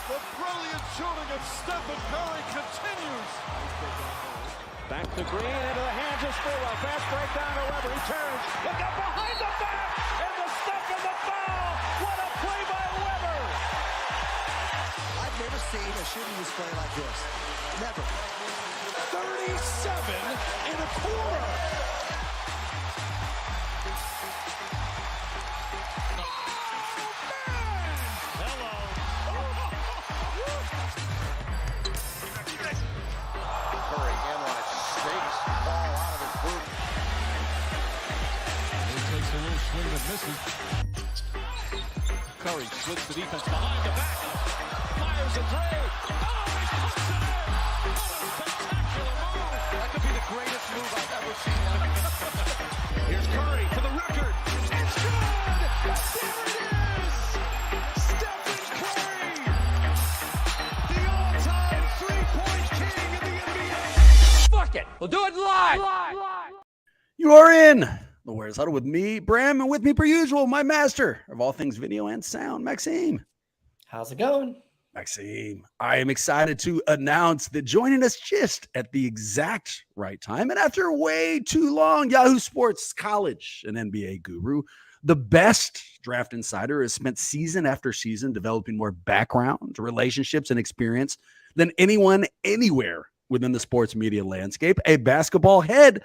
The brilliant shooting of Stephen Curry continues. Back to Green, into the hands of Sproul. Fast break down to Weber. He turns. Look up behind the back. And the step and the foul. What a play by Weber. I've never seen a shooting display like this. Never. 37 in a quarter. Curry splits the defense behind the back. Fires a three. Oh, he puts it in. What a spectacular move. That could be the greatest move I've ever seen. Here's Curry for the record. It's good. There it is. Stephen Curry, the all-time three-point king in the NBA. Fuck it. We'll do it live. You are in the Where's Huddle with me, Bram, and with me per usual, my master of all things video and sound, Maxime. How's it going? Maxime, I am excited to announce that joining us just at the exact right time and after way too long, Yahoo Sports college and NBA guru, the best draft insider, has spent season after season developing more background, relationships, and experience than anyone anywhere within the sports media landscape. A basketball head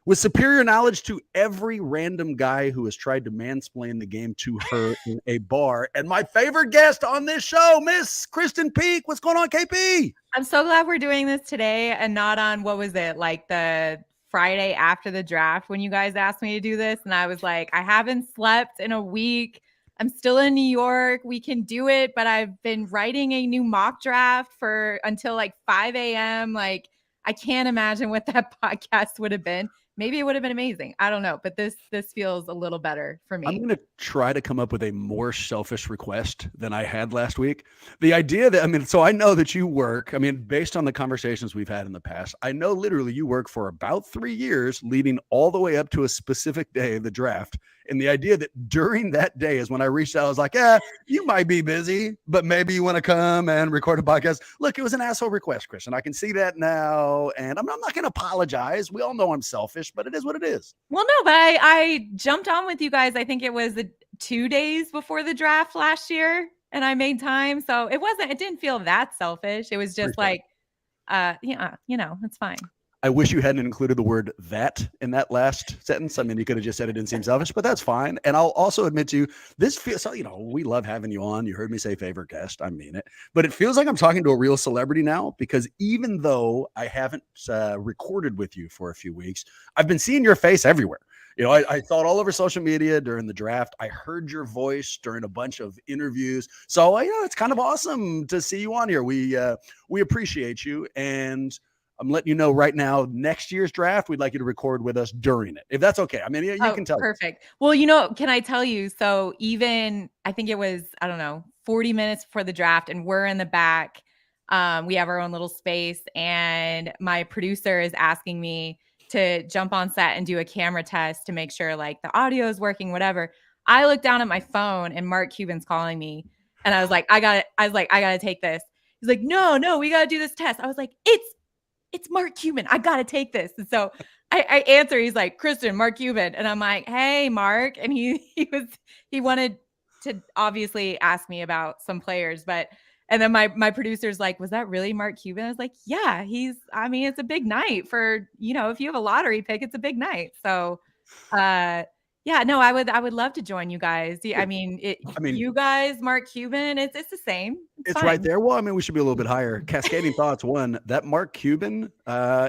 with superior knowledge to every random guy who has tried to mansplain the game to her in a bar. And my favorite guest on this show, Miss Krysten Peak. What's going on, KP? I'm so glad we're doing this today and not on, what was it, like the Friday after the draft when you guys asked me to do this. And I was like, I haven't slept in a week. I'm still in New York. We can do it. But I've been writing a new mock draft until like 5 a.m. Like, I can't imagine what that podcast would have been. Maybe it would have been amazing. I don't know, but this feels a little better for me. I'm going to try to come up with a more selfish request than I had last week. The idea that, so I know that you work, based on the conversations we've had in the past, I know literally you work for about 3 years leading all the way up to a specific day of the draft. And the idea that during that day is when I reached out, I was like, you might be busy, but maybe you want to come and record a podcast. Look, it was an asshole request, Krysten. I can see that now. And I'm not going to apologize. We all know I'm selfish, but it is what it is. Well, no, but I jumped on with you guys. I think it was 2 days before the draft last year and I made time. So it didn't feel that selfish. It was just like, it's fine. I wish you hadn't included the word "that" in that last sentence. You could have just said it didn't seem selfish, but that's fine. And I'll also admit to you, this feels, we love having you on. You heard me say favorite guest. I mean it. But it feels like I'm talking to a real celebrity now because even though I haven't recorded with you for a few weeks, I've been seeing your face everywhere. I thought all over social media during the draft. I heard your voice during a bunch of interviews. So, it's kind of awesome to see you on here. We appreciate you. And I'm letting you know right now, next year's draft, we'd like you to record with us during it, if that's okay. You can tell. Perfect. Well, can I tell you? So even, I think it was, 40 minutes before the draft and we're in the back. We have our own little space and my producer is asking me to jump on set and do a camera test to make sure like the audio is working, whatever. I look down at my phone and Mark Cuban's calling me and I was like, I got to take this. He's like, no, we got to do this test. I was like, it's Mark Cuban. I got to take this. And so I answer, he's like, Krysten, Mark Cuban. And I'm like, hey, Mark. And he wanted to obviously ask me about some players, and then my producer's like, was that really Mark Cuban? I was like, yeah, it's a big night for, if you have a lottery pick, it's a big night. So, I would love to join you guys. You guys, Mark Cuban, it's the same. It's right there. Well, we should be a little bit higher. Cascading thoughts. One, that Mark Cuban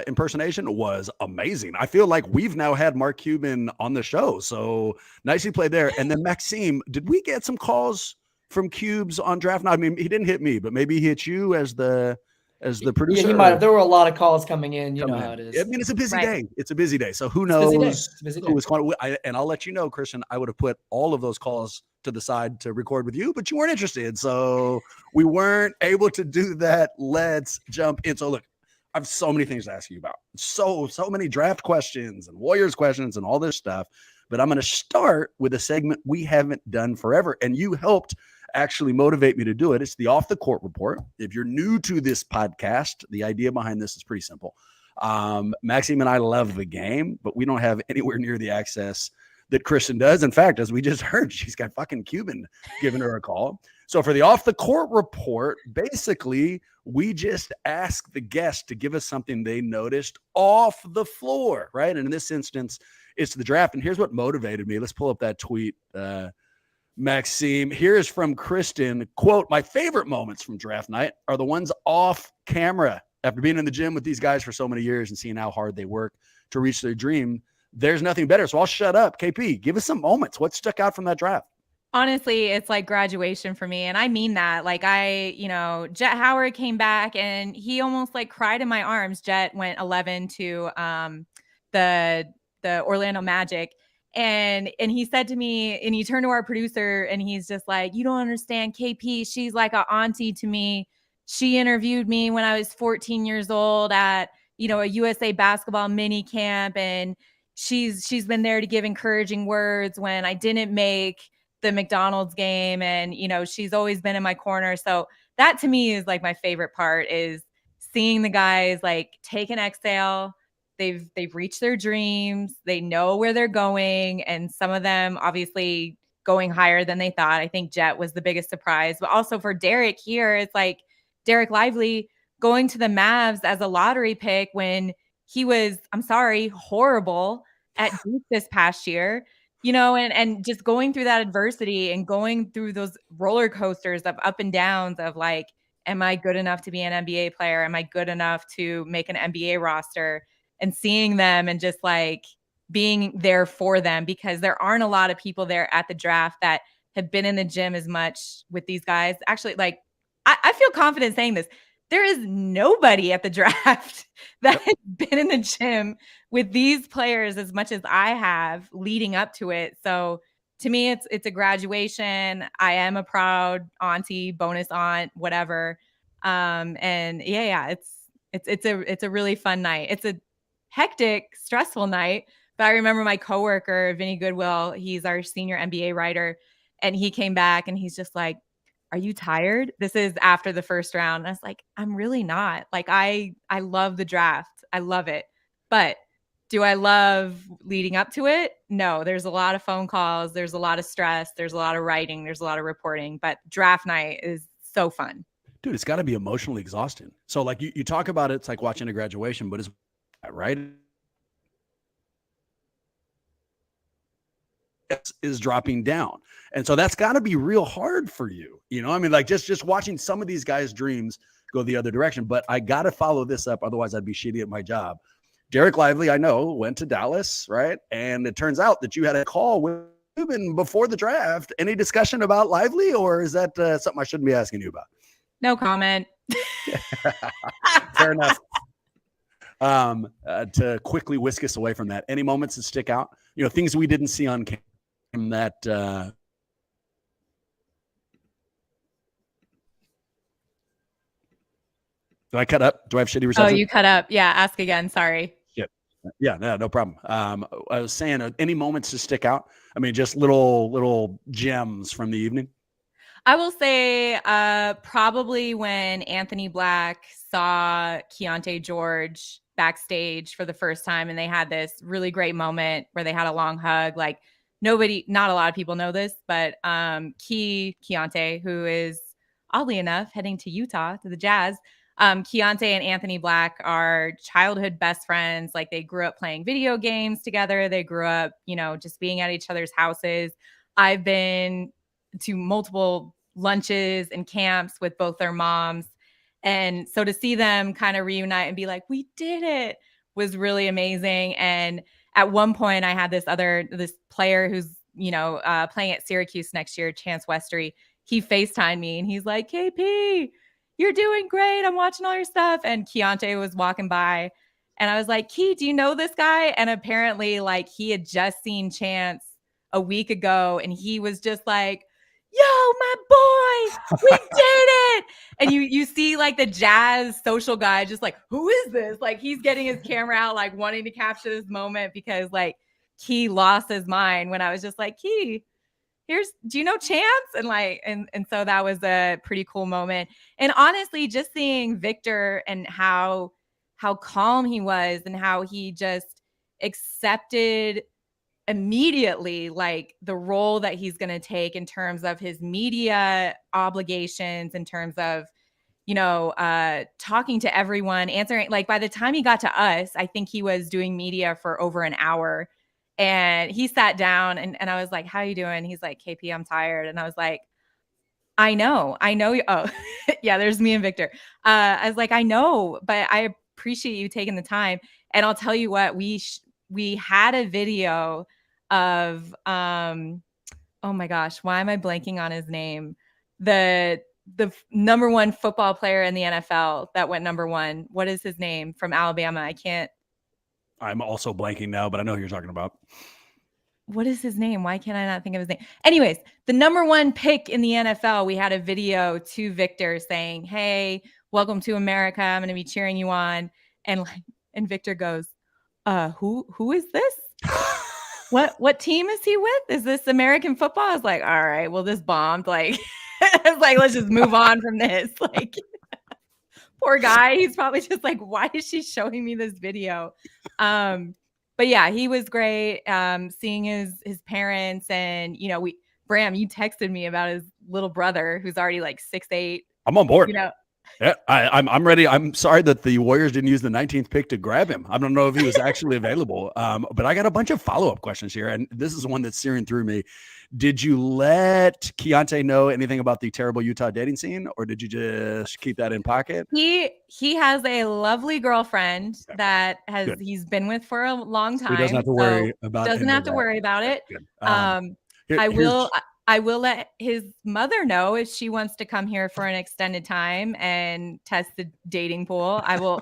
impersonation was amazing. I feel like we've now had Mark Cuban on the show. So nicely played there. And then Maxime, did we get some calls from Cubes on draft night? He didn't hit me, but maybe he hit you as the producer. Yeah, he might have. There were a lot of calls coming in. You know how it is. It's a busy day. It's a busy day. So who knows who was calling? And I'll let you know, Krysten, I would have put all of those calls to the side to record with you, but you weren't interested. So we weren't able to do that. Let's jump in. So look, I have so many things to ask you about. So many draft questions and Warriors questions and all this stuff. But I'm going to start with a segment we haven't done forever. And you helped actually motivate me to do it. It's the Off the Court Report. If you're new to this podcast, the idea behind this is pretty simple. Maxime and I love the game, but we don't have anywhere near the access that Krysten does. In fact, as we just heard, she's got fucking Cuban giving her a call. So for the Off the Court Report, basically, we just ask the guest to give us something they noticed off the floor, right? And in this instance, it's the draft. And here's what motivated me. Let's pull up that tweet, Maxime. Here is from Krysten. Quote, my favorite moments from draft night are the ones off camera. After being in the gym with these guys for so many years and seeing how hard they work to reach their dream, there's nothing better. So I'll shut up. KP, give us some moments. What stuck out from that draft? Honestly, it's like graduation for me. And I mean that. Like Jet Howard came back and he almost like cried in my arms. Jet went 11 to the Orlando Magic. And he said to me, and he turned to our producer and he's just like, you don't understand KP. She's like an auntie to me. She interviewed me when I was 14 years old at, a USA basketball mini camp. And she's been there to give encouraging words when I didn't make the McDonald's game. And, she's always been in my corner. So that to me is like my favorite part, is seeing the guys like take an exhale. They've reached their dreams. They know where they're going. And some of them obviously going higher than they thought. I think Jet was the biggest surprise, but also for Derek here, it's like Derek Lively going to the Mavs as a lottery pick when he was, I'm sorry, horrible at Duke this past year, and just going through that adversity and going through those roller coasters of up and downs of like, am I good enough to be an NBA player? Am I good enough to make an NBA roster? And seeing them and just like being there for them, because there aren't a lot of people there at the draft that have been in the gym as much with these guys. Actually, like, I feel confident saying this. There is nobody at the draft that has been in the gym with these players as much as I have leading up to it. So to me, it's a graduation. I am a proud auntie, bonus aunt, whatever. And yeah, it's a really fun night. It's a hectic, stressful night. But I remember my coworker, Vinny Goodwill, he's our senior NBA writer, and he came back and he's just like, are you tired? This is after the first round. And I was like, I'm really not. Like, I love the draft. I love it. But do I love leading up to it? No, there's a lot of phone calls. There's a lot of stress. There's a lot of writing. There's a lot of reporting. But draft night is so fun. Dude, it's got to be emotionally exhausting. So like you talk about it, it's like watching a graduation, but it's right. Is dropping down. And so that's got to be real hard for you. I mean, like just watching some of these guys' dreams go the other direction. But I got to follow this up. Otherwise, I'd be shitty at my job. Derek Lively, I know, went to Dallas, right? And it turns out that you had a call with Cuban before the draft. Any discussion about Lively, or is that something I shouldn't be asking you about? No comment. Fair enough. To quickly whisk us away from that, any moments that stick out? Things we didn't see on camera that do I cut up? Do I have shitty reception? Oh, you cut up. Yeah, ask again. Sorry. Yeah, no problem. I was saying, any moments to stick out? I mean, just little gems from the evening. I will say probably when Anthony Black saw Keontae George backstage for the first time, and they had this really great moment where they had a long hug. Like, not a lot of people know this, but Keontae, who is oddly enough heading to Utah to the Jazz, Keontae and Anthony Black are childhood best friends. Like, they grew up playing video games together. They grew up, just being at each other's houses. I've been to multiple lunches and camps with both their moms. And so to see them kind of reunite and be like, we did it, was really amazing. And at one point I had this player who's, playing at Syracuse next year, Chance Westery. He FaceTimed me and he's like, KP, you're doing great. I'm watching all your stuff. And Keontae was walking by and I was like, Key, do you know this guy? And apparently like he had just seen Chance a week ago and he was just like, yo, my boy, we did it. And you see like the Jazz social guy just like, who is this? Like, he's getting his camera out, like wanting to capture this moment because like Key lost his mind when I was just like, Key, do you know Chance? And like, and so that was a pretty cool moment. And honestly, just seeing Victor and how calm he was and how he just accepted immediately like the role that he's going to take in terms of his media obligations, in terms of, talking to everyone, answering, like by the time he got to us, I think he was doing media for over an hour, and he sat down and I was like, how you doing? He's like, KP, I'm tired. And I was like, I know. Oh, yeah, there's me and Victor. I was like, I know, but I appreciate you taking the time. And I'll tell you what, we had a video of, oh my gosh, why am I blanking on his name? The number one football player in the NFL that went number one. What is his name from Alabama? I'm also blanking now, but I know who you're talking about. What is his name? Why can't I not think of his name? Anyways, the number one pick in the NFL, we had a video to Victor saying, hey, welcome to America. I'm going to be cheering you on. And Victor goes, who is this? What team is he with? Is this American football? I was like, all right, well, this bombed. Like, I was like, let's just move on from this. Like, poor guy. He's probably just like, why is she showing me this video? But yeah, he was great. Seeing his parents, and Bram, you texted me about his little brother who's already like 6'8". I'm on board. Yeah, I'm ready. I'm sorry that the Warriors didn't use the 19th pick to grab him. I don't know if he was actually available. But I got a bunch of follow-up questions here, and this is one that's searing through me. Did you let Keontae know anything about the terrible Utah dating scene, or did you just keep that in pocket? He has a lovely girlfriend that he's been with for a long time. He doesn't have to worry about it. Doesn't have to worry about it. I will let his mother know if she wants to come here for an extended time and test the dating pool. I will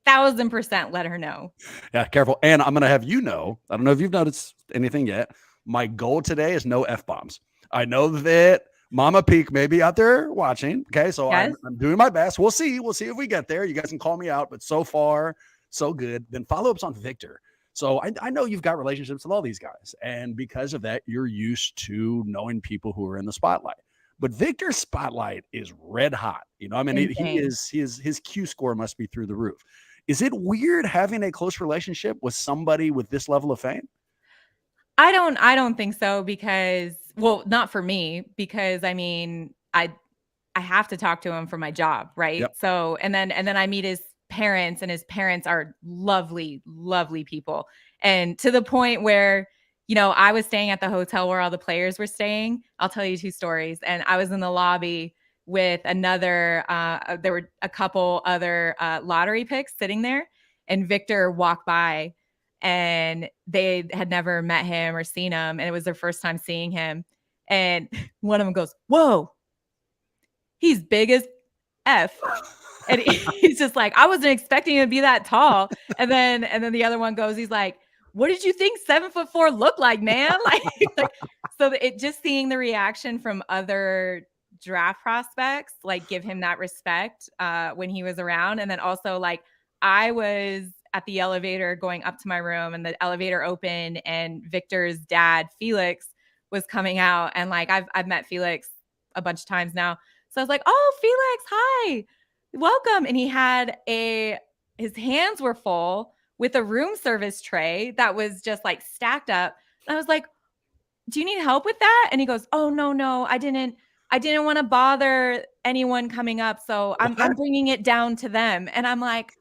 1,000% let her know. Yeah, careful. And I'm going to have you know, I don't know if you've noticed anything yet. My goal today is no F-bombs. I know that Mama Peak may be out there watching. Okay, so yes. I'm doing my best. We'll see. We'll see if we get there. You guys can call me out, but so far, so good. Then follow-ups on Victor. So I know you've got relationships with all these guys, and because of that, you're used to knowing people who are in the spotlight. But Victor's spotlight is red hot. His Q score must be through the roof. Is it weird having a close relationship with somebody with this level of fame? I don't think so, because, well, not for me, because I mean, I have to talk to him for my job, right? Yep. So, and then I meet his parents, and his parents are lovely, lovely people. And to the point where, I was staying at the hotel where all the players were staying. I'll tell you 2 stories. And I was in the lobby with another, there were a couple other lottery picks sitting there, and Victor walked by, and they had never met him or seen him. And it was their first time seeing him. And one of them goes, whoa, he's big as F. And he's just like, I wasn't expecting him to be that tall. And then the other one goes, he's like, what did you think 7'4" looked like, man? So it just seeing the reaction from other draft prospects, like give him that respect when he was around. And then also like I was at the elevator going up to my room, and the elevator opened, and Victor's dad, Felix, was coming out. And like, I've met Felix a bunch of times now. So I was like, oh, Felix, hi, welcome. And he had his hands were full with a room service tray that was just like stacked up. And I was like, do you need help with that? And he goes, oh, no, I didn't want to bother anyone coming up. So I'm bringing it down to them. And I'm like,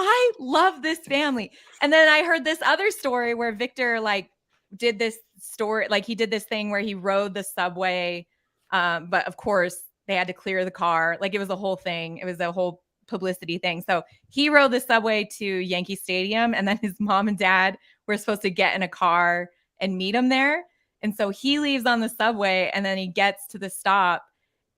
I love this family. And then I heard this other story where Victor like did this story, like he did this thing where he rode the subway. But of course they had to clear the car. Like it was a whole thing. It was a whole publicity thing. So he rode the subway to Yankee Stadium, and then his mom and dad were supposed to get in a car and meet him there. And so he leaves on the subway, and then he gets to the stop,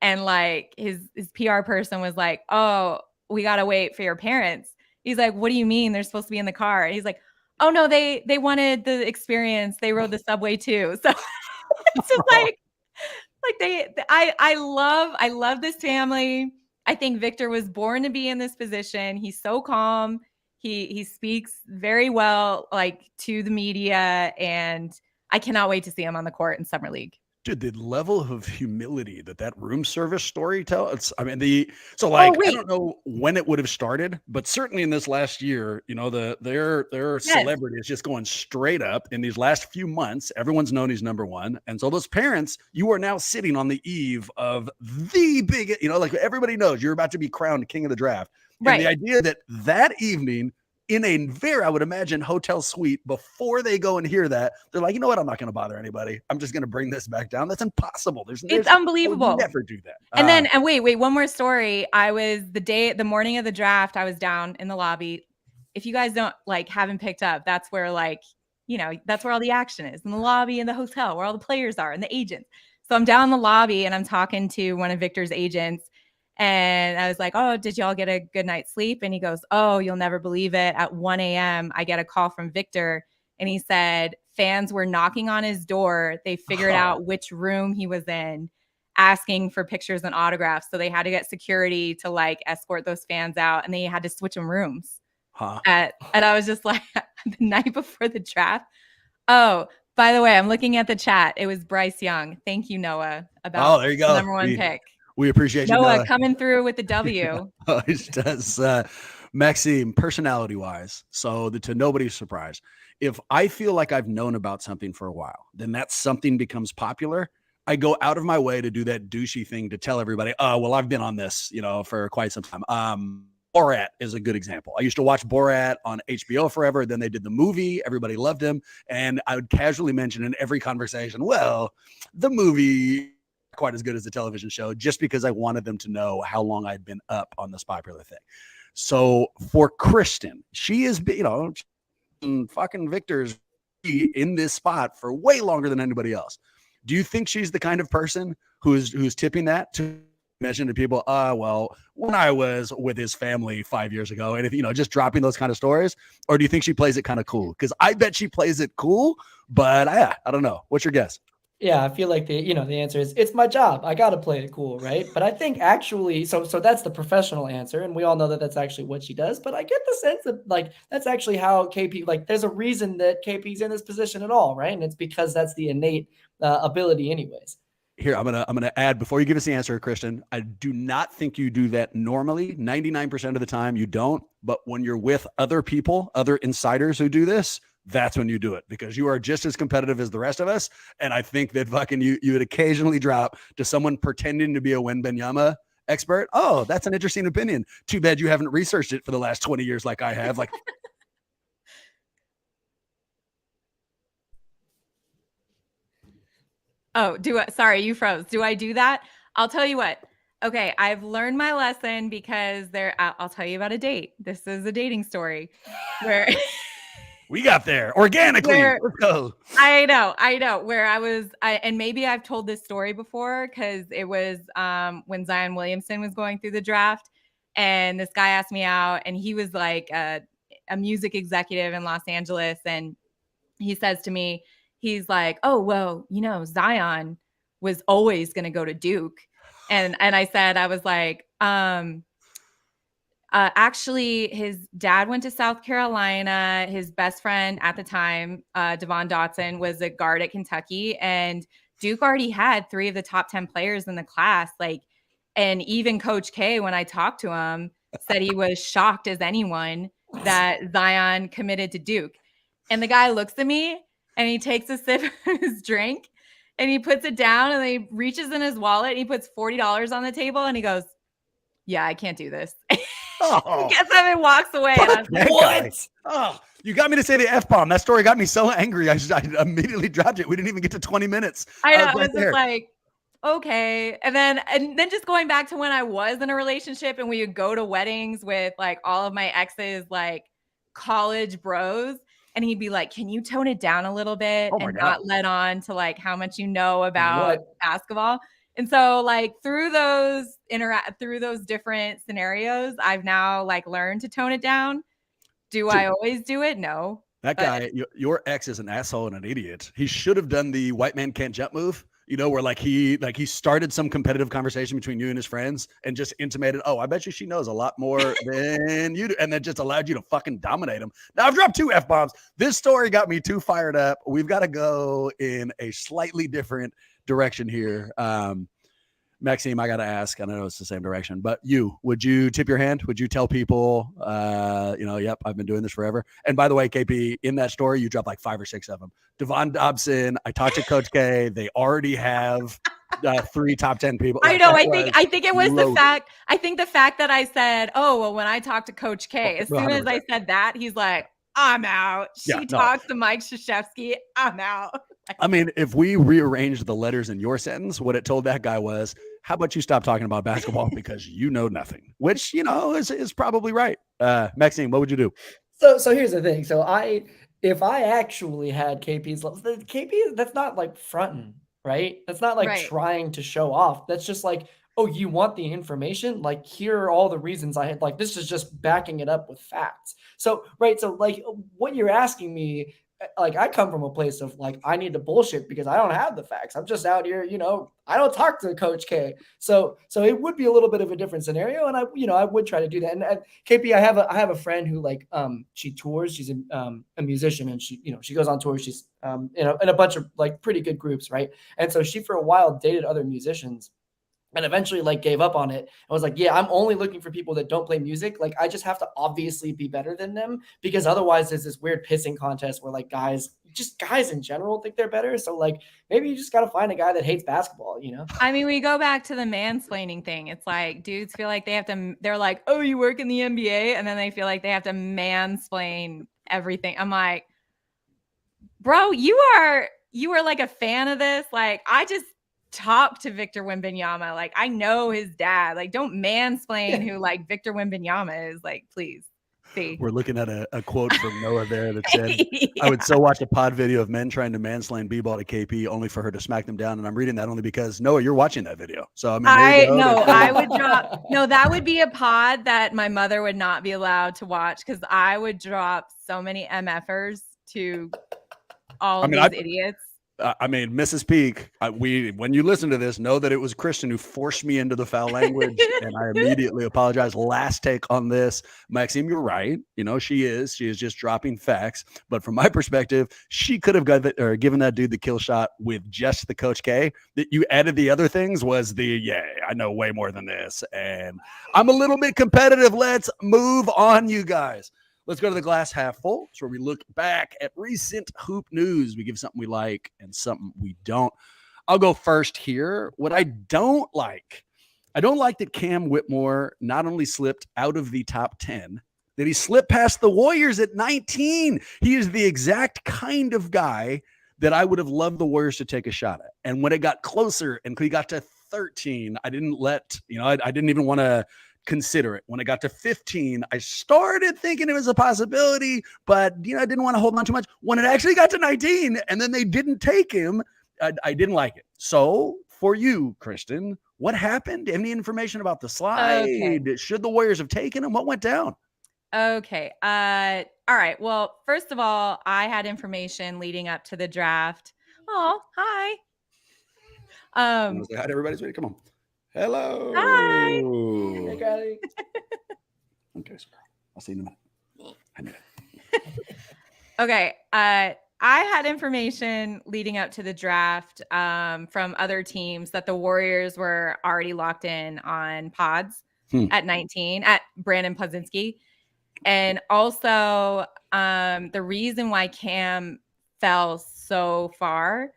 and like his PR person was like, oh, we got to wait for your parents. He's like, what do you mean? They're supposed to be in the car. And he's like, oh no, they wanted the experience. They rode the subway too. So it's just like I love this family. I think Victor was born to be in this position. He's so calm. He speaks very well, like to the media, and I cannot wait to see him on the court in Summer League. Dude, the level of humility that room service story tells. I mean, I don't know when it would have started, but certainly in this last year, their celebrity is just going straight up in these last few months. Everyone's known he's number one. And so those parents, you are now sitting on the eve of the big, like everybody knows you're about to be crowned king of the draft. Right. And the idea that evening, in a I would imagine, hotel suite, before they go and hear that, they're like, you know what? I'm not going to bother anybody. I'm just going to bring this back down. That's impossible. It's unbelievable. I would never do that. And wait, one more story. I was the morning of the draft, I was down in the lobby. If you guys haven't picked up, that's where that's where all the action is, in the lobby, in the hotel, where all the players are and the agents. So I'm down in the lobby and I'm talking to one of Victor's agents. And I was like, oh, did y'all get a good night's sleep? And he goes, oh, you'll never believe it. At 1 a.m., I get a call from Victor. And he said fans were knocking on his door. They figured out which room he was in, asking for pictures and autographs. So they had to get security to escort those fans out. And they had to switch them rooms. And I was just like, the night before the draft. Oh, by the way, I'm looking at the chat. It was Bryce Young. Thank you, Noah, about there you go. The number one pick. We appreciate you, Noah, coming through with the W. It does, Maxime, personality-wise. So to nobody's surprise, if I feel like I've known about something for a while, then that something becomes popular. I go out of my way to do that douchey thing to tell everybody, oh, well, I've been on this, for quite some time. Borat is a good example. I used to watch Borat on HBO forever. Then they did the movie. Everybody loved him. And I would casually mention in every conversation, well, the movie quite as good as the television show, just because I wanted them to know how long I'd been up on this popular thing. So for Krysten, she is, fucking Victor's in this spot for way longer than anybody else. Do you think she's the kind of person who's tipping that to mention to people, well, when I was with his family 5 years ago, and if, just dropping those kind of stories? Or do you think she plays it kind of cool? Because I bet she plays it cool, but I don't know. What's your guess? Yeah, I feel like the answer is, it's my job. I got to play it cool, right? But I think actually, so that's the professional answer, and we all know that that's actually what she does. But I get the sense that that's actually how KP, there's a reason that KP's in this position at all, right? And it's because that's the innate ability, anyways. Here, I'm gonna add, before you give us the answer, Krysten, I do not think you do that normally. 99% of the time you don't, but when you're with other people, other insiders who do this, that's when you do it, because you are just as competitive as the rest of us. And I think that you would occasionally drop to someone pretending to be a Wembanyama expert. Oh, that's an interesting opinion. Too bad you haven't researched it for the last 20 years like I have. Oh, sorry, you froze. Do I do that? I'll tell you what. Okay, I've learned my lesson, because I'll tell you about a date. This is a dating story where we got there organically. Let's go. I know. Where and maybe I've told this story before, because it was when Zion Williamson was going through the draft, and this guy asked me out, and he was like a music executive in Los Angeles, and he says to me, he's like, oh, well, Zion was always going to go to Duke. And I said, I was like, actually, his dad went to South Carolina. His best friend at the time, Devon Dotson, was a guard at Kentucky. And Duke already had 3 of the top 10 players in the class. And even Coach K, when I talked to him, said he was shocked as anyone that Zion committed to Duke. And the guy looks at me and he takes a sip of his drink and he puts it down, and he reaches in his wallet and he puts $40 on the table and he goes, yeah, I can't do this. Oh, gets up and walks away. And I was like, what? Oh, you got me to say the F-bomb. That story got me so angry. I immediately dropped it. We didn't even get to 20 minutes. I know. I was just like, okay. And then just going back to when I was in a relationship and we would go to weddings with all of my exes, college bros. And he'd be like, can you tone it down a little bit and not let on to how much you know about basketball? And so through those different scenarios, I've now learned to tone it down. Do I always do it? No. That guy, your ex, is an asshole and an idiot. He should have done the white man can't jump move. Where he started some competitive conversation between you and his friends and just intimated, oh, I bet you she knows a lot more than you do. And then just allowed you to fucking dominate him. Now I've dropped 2 F-bombs. This story got me too fired up. We've got to go in a slightly different direction here. Maxime, I got to ask, I know it's the same direction, but would you tip your hand? Would you tell people, yep, I've been doing this forever? And by the way, KP, in that story, you dropped like 5 or 6 of them. Devon Dobson, I talked to Coach K. They already have 3 top 10 people. I know. I think it was loaded. the fact. I think the fact that I said, "Oh, well," when I talked to Coach K, as soon as I said that, he's like, "I'm out." She talks to Mike Krzyzewski. I'm out. I mean, if we rearranged the letters in your sentence, what it told that guy was, how about you stop talking about basketball because you know nothing, which, is probably right. Maxime, what would you do? So here's the thing. So if I actually had KP's levels, KP, that's not like fronting, right? That's not like trying to show off. That's just like, oh, you want the information? Like, here are all the reasons I had. Like, this is just backing it up with facts. So, right. So, like, what you're asking me, like, I come from a place of like, I need to bullshit because I don't have the facts. I'm just out here, I don't talk to Coach K. So it would be a little bit of a different scenario. And I would try to do that. And KP, I have a friend who like, she tours, she's a musician, and she goes on tour. She's, in a bunch of like pretty good groups. Right. And so she for a while dated other musicians, and eventually like gave up on it. I was like, yeah, I'm only looking for people that don't play music. Like, I just have to obviously be better than them, because otherwise there's this weird pissing contest where like guys in general think they're better. So like, maybe you just got to find a guy that hates basketball, I mean, we go back to the mansplaining thing. It's like dudes feel like they're like, oh, you work in the NBA. And then they feel like they have to mansplain everything. I'm like, bro, you are like a fan of this. Like, I just talk to Victor Wembanyama. Like, I know his dad. Like, don't mansplain who like Victor Wembanyama is. Like, please. See. We're looking at a quote from Noah there that said, I would so watch a pod video of men trying to mansplain B-ball to KP only for her to smack them down. And I'm reading that only because, Noah, you're watching that video. So, I would drop. No, that would be a pod that my mother would not be allowed to watch, because I would drop so many MFers to all these idiots. Mrs. Peak, when you listen to this, know that it was Krysten who forced me into the foul language, and I immediately apologize. Last take on this, Maxime, you're right. She is just dropping facts. But from my perspective, she could have given that dude the kill shot with just the Coach K. That you added the other things was I know way more than this, and I'm a little bit competitive. Let's move on, you guys. Let's go to the glass half full. It's where we look back at recent hoop news. We give something we like and something we don't. I'll go first here. What I don't like that Cam Whitmore not only slipped out of the top 10, that he slipped past the Warriors at 19. He is the exact kind of guy that I would have loved the Warriors to take a shot at. And when it got closer and he got to 13, I didn't I didn't even want to consider it. When it got to 15, I started thinking it was a possibility, but I didn't want to hold on too much. When it actually got to 19 and then they didn't take him, I didn't like it. So for you, Krysten, what happened? Any information about the slide? Okay. Should the Warriors have taken him? What went down? Okay. All right. Well, first of all, I had information leading up to the draft. Oh, hi. Say hi to everybody's ready. Come on. Hello. Hi. Hey, Kylie. Okay, sir. I'll see you in a minute. I knew it. Okay. I had information leading up to the draft from other teams that the Warriors were already locked in on Pods at 19 at Brandin Podziemski. And also the reason why Cam fell so far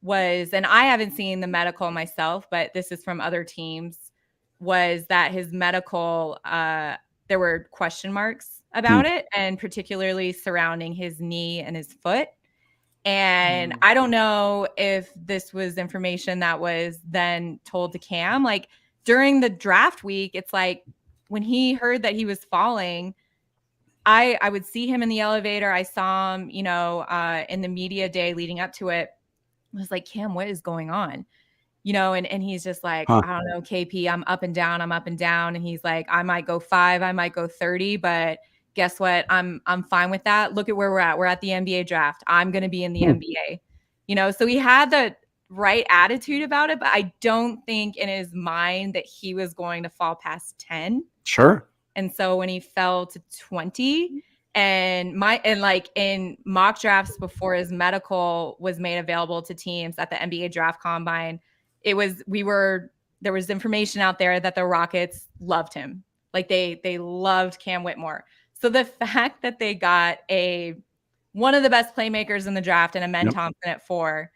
was, and I haven't seen the medical myself, but this is from other teams, was that his medical, there were question marks about it, and particularly surrounding his knee and his foot. And I don't know if this was information that was then told to Cam. Like during the draft week, it's like when he heard that he was falling, I would see him in the elevator. I saw him, in the media day leading up to it. I was like, Cam, what is going on? And he's just like, I don't know, KP, I'm up and down. And he's like, I might go 5, I might go 30, but guess what? I'm fine with that. Look at where we're at. We're at the NBA draft. I'm going to be in the NBA, so he had the right attitude about it, but I don't think in his mind that he was going to fall past 10. Sure. And so when he fell to 20, And like in mock drafts before his medical was made available to teams at the NBA draft combine, there was information out there that the Rockets loved him. Like they loved Cam Whitmore. So the fact that they got one of the best playmakers in the draft and Amen Thompson at 4,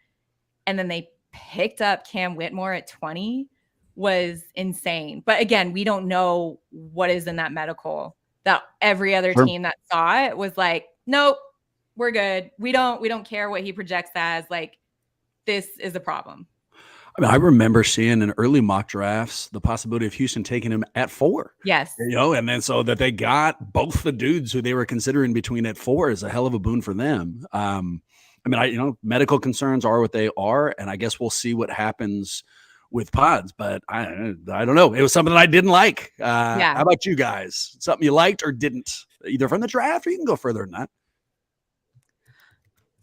and then they picked up Cam Whitmore at 20 was insane. But again, we don't know what is in that medical. That every other team that saw it was like, nope, we're good. We don't care what he projects as. Like, this is a problem. I mean, I remember seeing in early mock drafts the possibility of Houston taking him at 4. Yes. And then so that they got both the dudes who they were considering between at 4 is a hell of a boon for them. I mean, medical concerns are what they are, and I guess we'll see what happens with Pods, but I don't know. It was something that I didn't like. How about you guys? Something you liked or didn't, either from the draft or you can go further than that.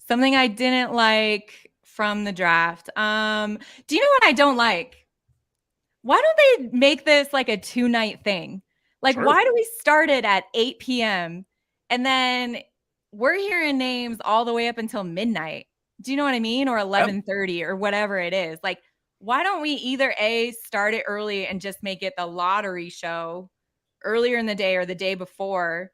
Something I didn't like from the draft. Do you know what I don't like? Why don't they make this like a 2-night thing? Like, why do we start it at 8 p.m. and then we're hearing names all the way up until midnight? Do you know what I mean? Or 11:30 or whatever it is. Like, why don't we either start it early and just make it the lottery show earlier in the day or the day before,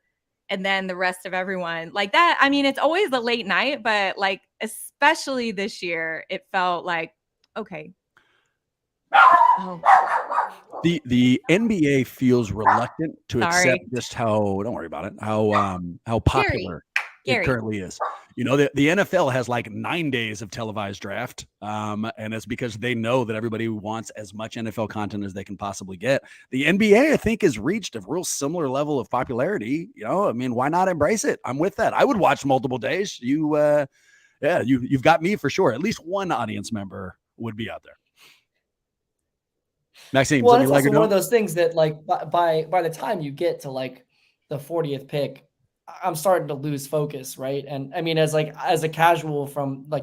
and then the rest of everyone like that? I mean, it's always the late night, but like, especially this year, it felt like, okay. Oh. The NBA feels reluctant to accept just how, don't worry about it, how popular it currently is. You know, the NFL has like 9 days of televised draft, and it's because they know that everybody wants as much NFL content as they can possibly get. The NBA, I think, has reached a real similar level of popularity. You know, I mean, why not embrace it? I'm with that. I would watch multiple days. You've got me for sure. At least one audience member would be out there. Maxime, well, it's also one of those things that, like, by the time you get to like the 40th pick, I'm starting to lose focus, right? And I mean, as a casual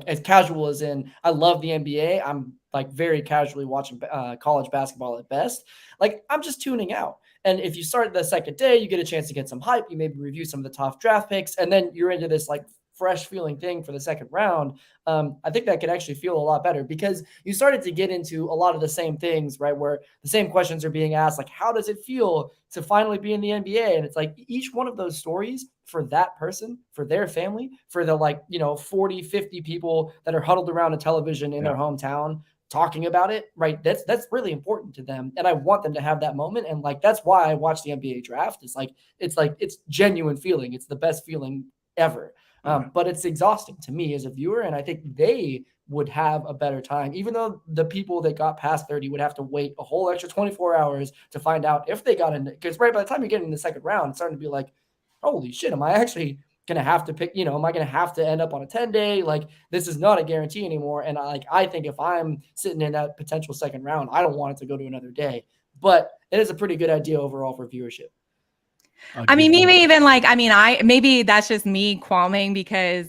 as casual as in, I love the NBA. I'm like very casually watching college basketball at best. Like, I'm just tuning out. And if you start the second day, you get a chance to get some hype. You maybe review some of the top draft picks, and then you're into this like fresh feeling thing for the second round. I think that could actually feel a lot better because you started to get into a lot of the same things, right? Where the same questions are being asked, like, how does it feel to finally be in the NBA? And it's like each one of those stories for that person, for their family, for the 40, 50 people that are huddled around a television in their hometown talking about it, right? That's really important to them. And I want them to have that moment. And like, that's why I watch the NBA draft. It's genuine feeling. It's the best feeling ever. But it's exhausting to me as a viewer, and I think they would have a better time, even though the people that got past 30 would have to wait a whole extra 24 hours to find out if they got in. Because right by the time you get in the second round, it's starting to be like, holy shit, am I actually going to have to pick, am I going to have to end up on a 10-day? Like, this is not a guarantee anymore. And I think if I'm sitting in that potential second round, I don't want it to go to another day. But it is a pretty good idea overall for viewership. I mean, maybe that's just me qualming because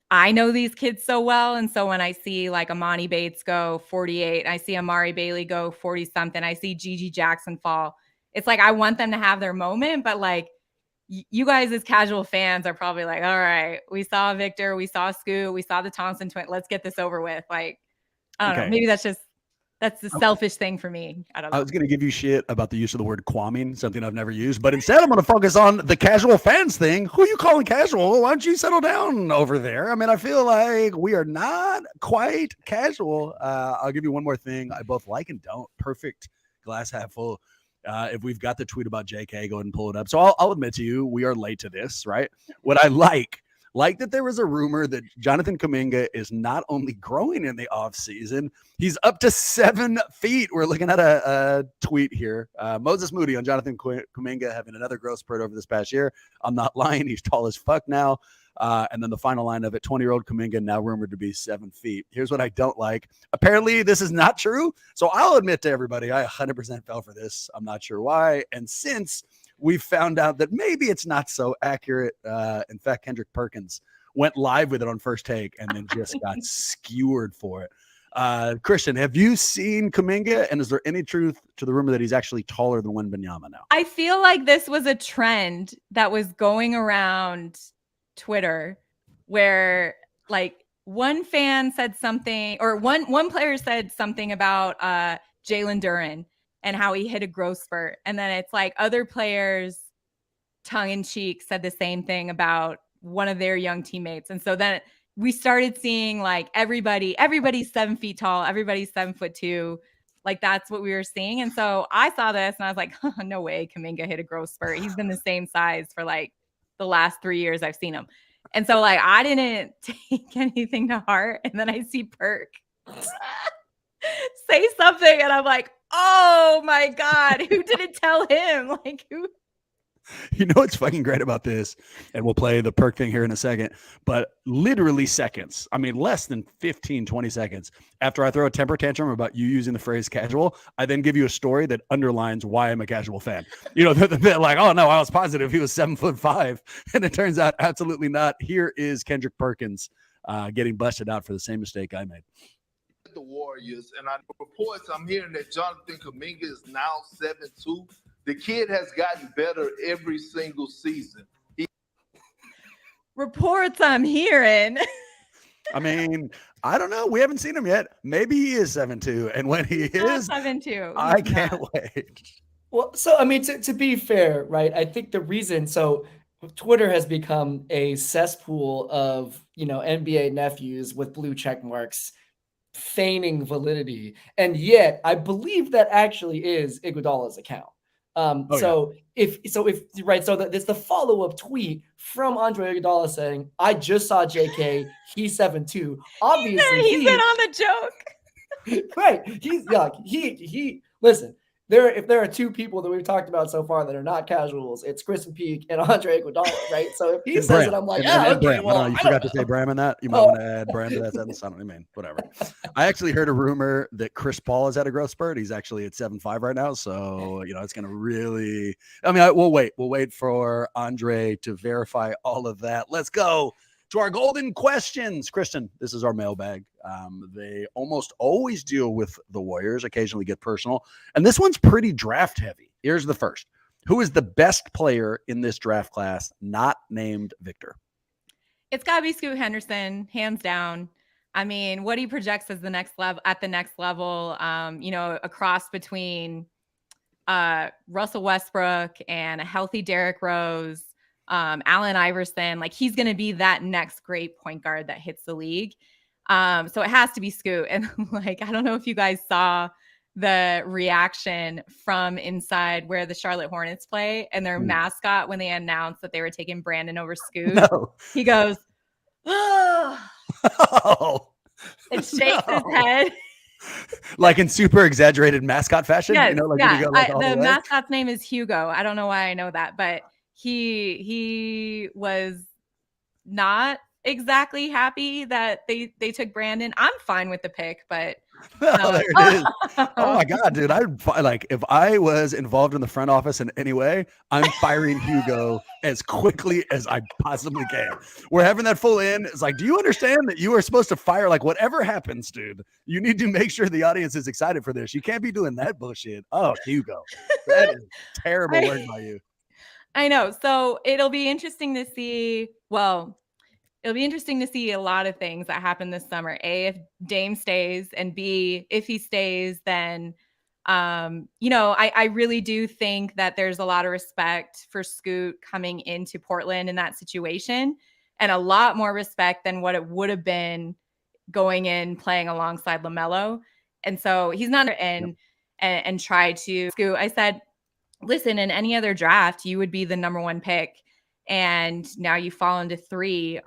I know these kids so well. And so when I see like Amani Bates go 48, I see Amari Bailey go 40 something, I see Gigi Jackson fall. It's like, I want them to have their moment, but like, you guys as casual fans are probably like, all right, we saw Victor, we saw Scoot, we saw the Thompson twin. Let's get this over with. Like, I don't know. Maybe that's the selfish thing for me. I don't know. I was going to give you shit about the use of the word quamming, something I've never used, but instead I'm going to focus on the casual fans thing. Who are you calling casual? Why don't you settle down over there? I mean, I feel like we are not quite casual. I'll give you one more thing I both like and don't. Perfect glass half full. If we've got the tweet about JK, go ahead and pull it up. So I'll admit to you, we are late to this, right? What I like that there was a rumor that Jonathan Kuminga is not only growing in the offseason, he's up to 7 feet. We're looking at a tweet here. Moses Moody on Jonathan Kuminga having another growth spurt over this past year. I'm not lying. He's tall as fuck now. And then the final line of it, 20-year-old Kuminga now rumored to be 7 feet. Here's what I don't like. Apparently, this is not true. So I'll admit to everybody, I 100% fell for this. I'm not sure why. And since we found out that maybe it's not so accurate, in fact, Kendrick Perkins went live with it on First Take and then just got skewered for it. Krysten, have you seen Kuminga? And is there any truth to the rumor that he's actually taller than Wembanyama now? I feel like this was a trend that was going around Twitter where like one fan said something, or one player said something about Jalen Duren and how he hit a growth spurt. And then it's like other players tongue in cheek said the same thing about one of their young teammates. And so then we started seeing like everybody's 7 feet tall, everybody's 7'2". Like that's what we were seeing. And so I saw this and I was like, no way Kuminga hit a growth spurt. He's been the same size for like the last 3 years I've seen him. And so like I didn't take anything to heart. And then I see Perk say something and I'm like, oh my God, who didn't tell him? Like who? You know what's fucking great about this? And we'll play the Perk thing here in a second, but literally seconds, I mean, less than 15, 20 seconds after I throw a temper tantrum about you using the phrase casual, I then give you a story that underlines why I'm a casual fan. You know, they're like, oh no, I was positive he was 7'5", and it turns out absolutely not. Here is Kendrick Perkins getting busted out for the same mistake I made. The Warriors, and I reports I'm hearing that Jonathan Kuminga is now 7'2". The kid has gotten better every single season. Reports I'm hearing. I mean, I don't know. We haven't seen him yet. Maybe he is 7'2", and when he is 7'2", I can't wait. Well, so I mean, to be fair, right? I think the reason Twitter has become a cesspool of NBA nephews with blue check marks, feigning validity, and yet I believe that actually is Iguodala's account. If there's the follow-up tweet from Andre Iguodala saying, I just saw JK, he's 7'2". Obviously he's in on the joke. Right. He listen, if there are two people that we've talked about so far that are not casuals, it's Krysten Peak and Andre Iguodala, right? So if he says Bram. it, I'm like, and okay, Bram. well, I don't know, you forgot to say Bram in that. You might want to add Bram to that sentence. I don't mean, whatever. I actually heard a rumor that Chris Paul has had a growth spurt. He's actually at 7'5" right now. So, it's going to really, we'll wait for Andre to verify all of that. Let's go to our golden questions. Krysten, this is our mailbag. They almost always deal with the Warriors, occasionally get personal. And this one's pretty draft heavy. Here's the first. Who is the best player in this draft class not named Victor? It's got to be Scoot Henderson, hands down. I mean, what he projects as the next level, a cross between Russell Westbrook and a healthy Derrick Rose, Allen Iverson. Like he's going to be that next great point guard that hits the league. So it has to be Scoot. And like, I don't know if you guys saw the reaction from inside where the Charlotte Hornets play and their mascot when they announced that they were taking Brandon over Scoot. No. He goes, oh, and shakes his head. Like in super exaggerated mascot fashion? Yes, the mascot's name is Hugo. I don't know why I know that, but he was not exactly happy that they took Brandon. I'm fine with the pick, but there it is. Oh my God, dude. If I was involved in the front office in any way, I'm firing Hugo as quickly as I possibly can. We're having that full in. It's like, do you understand that you are supposed to fire? Like whatever happens, dude, you need to make sure the audience is excited for this. You can't be doing that bullshit. Oh, Hugo, that is terrible work by you. I know. So it'll be interesting to see. Well, it'll be interesting to see a lot of things that happen this summer. A, if Dame stays, and B, if he stays, then, I really do think that there's a lot of respect for Scoot coming into Portland in that situation, and a lot more respect than what it would have been going in playing alongside LaMelo. And so he's not and try to Scoot. I said, listen, in any other draft, you would be the number one pick. And now you fall into 3.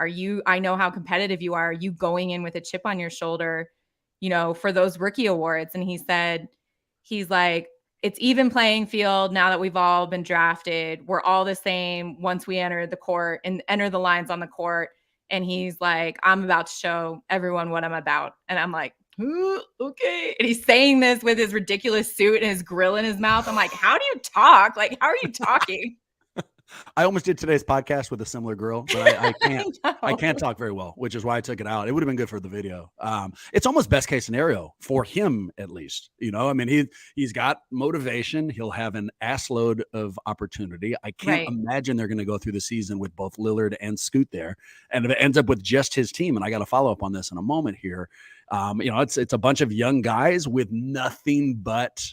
I know how competitive you are. Are you going in with a chip on your shoulder, for those rookie awards? And he's like, it's even playing field now that we've all been drafted. We're all the same once we enter the court and enter the lines on the court. And he's like, I'm about to show everyone what I'm about. And I'm like, ooh, okay. And he's saying this with his ridiculous suit and his grill in his mouth. I'm like, how do you talk? Like, how are you talking? I almost did today's podcast with a similar girl, but I can't. I know. can't talk very well, which is why I took it out. It would have been good for the video. It's almost best case scenario for him, at least. I mean, he's got motivation. He'll have an ass load of opportunity. I can't imagine they're going to go through the season with both Lillard and Scoot there, and if it ends up with just his team, and I got to follow up on this in a moment here. It's a bunch of young guys with nothing but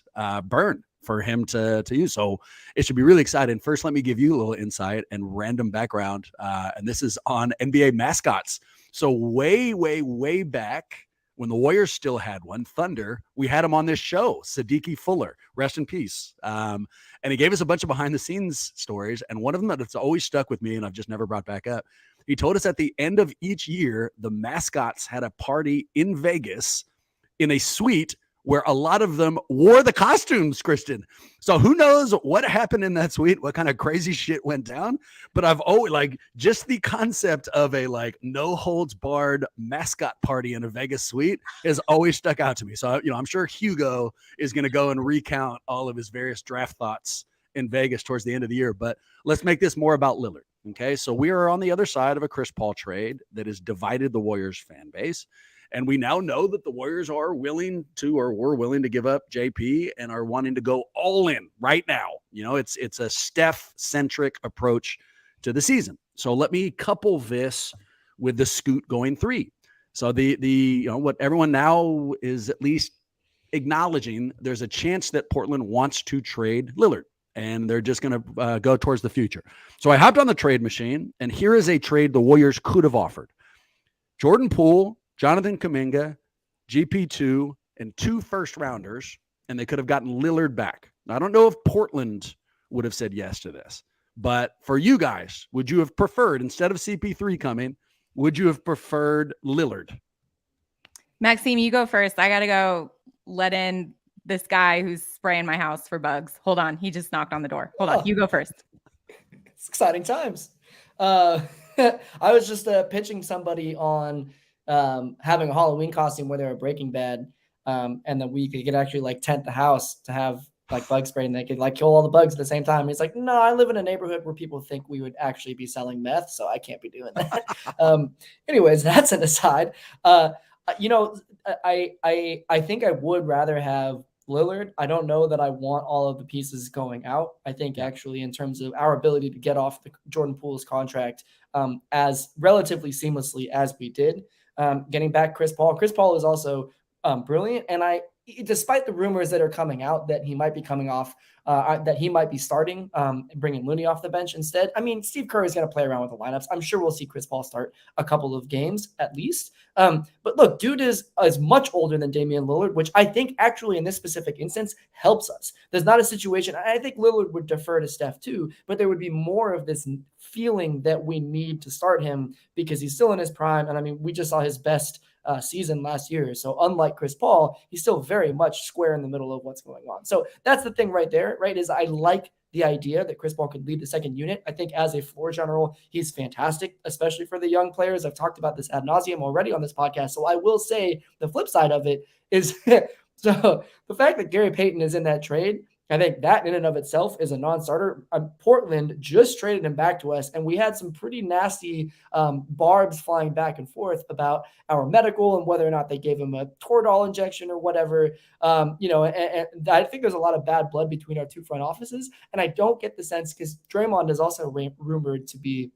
burn for him to use. So it should be really exciting. First, let me give you a little insight and random background. And this is on NBA mascots. So way back when the Warriors still had one, Thunder, we had him on this show, Sadiki Fuller, rest in peace. And he gave us a bunch of behind the scenes stories. And one of them that's always stuck with me and I've just never brought back up. He told us at the end of each year, the mascots had a party in Vegas in a suite where a lot of them wore the costumes, Krysten. So who knows what happened in that suite, what kind of crazy shit went down. But I've always just the concept of a no holds barred mascot party in a Vegas suite has always stuck out to me. So, I'm sure Hugo is going to go and recount all of his various draft thoughts in Vegas towards the end of the year. But let's make this more about Lillard. Okay. So we are on the other side of a Chris Paul trade that has divided the Warriors fan base. And we now know that the Warriors are willing to, or were willing to give up JP and are wanting to go all in right now. It's a Steph-centric approach to the season. So let me couple this with the Scoot going 3. So what everyone now is at least acknowledging, there's a chance that Portland wants to trade Lillard, and they're just going to go towards the future. So I hopped on the trade machine, and here is a trade the Warriors could have offered. Jordan Poole, Jonathan Kuminga, GP2, and 2 first-rounders, and they could have gotten Lillard back. Now, I don't know if Portland would have said yes to this, but for you guys, would you have preferred, instead of CP3 coming, would you have preferred Lillard? Maxime, you go first. I got to go let in this guy who's spraying my house for bugs. Hold on. He just knocked on the door. Hold on. You go first. It's exciting times. I was just pitching somebody on having a Halloween costume where they were Breaking Bad, and then we could actually tent the house to have bug spray, and they could kill all the bugs at the same time. He's like, no, I live in a neighborhood where people think we would actually be selling meth, so I can't be doing that. Anyways, that's an aside. I think I would rather have Lillard. I don't know that I want all of the pieces going out. I think actually in terms of our ability to get off the Jordan Poole's contract as relatively seamlessly as we did, getting back Chris Paul. Chris Paul is also brilliant. And despite the rumors that are coming out that he might be coming off, that he might be starting, bringing Looney off the bench instead. I mean, Steve Kerr is going to play around with the lineups. I'm sure we'll see Chris Paul start a couple of games at least. But look, dude is much older than Damian Lillard, which I think actually in this specific instance helps us. There's not a situation. I think Lillard would defer to Steph too, but there would be more of this feeling that we need to start him because he's still in his prime. And I mean, we just saw his best season last year. So unlike Chris Paul, he's still very much square in the middle of what's going on. So that's the thing right there, right? Is I like the idea that Chris Paul could lead the second unit. I think as a floor general, he's fantastic, especially for the young players. I've talked about this ad nauseum already on this podcast. So I will say the flip side of it is so the fact that Gary Payton is in that trade, I think that in and of itself is a non-starter. Portland just traded him back to us, and we had some pretty nasty barbs flying back and forth about our medical and whether or not they gave him a Toradol injection or whatever. And I think there's a lot of bad blood between our two front offices, and I don't get the sense because Draymond is also rumored to be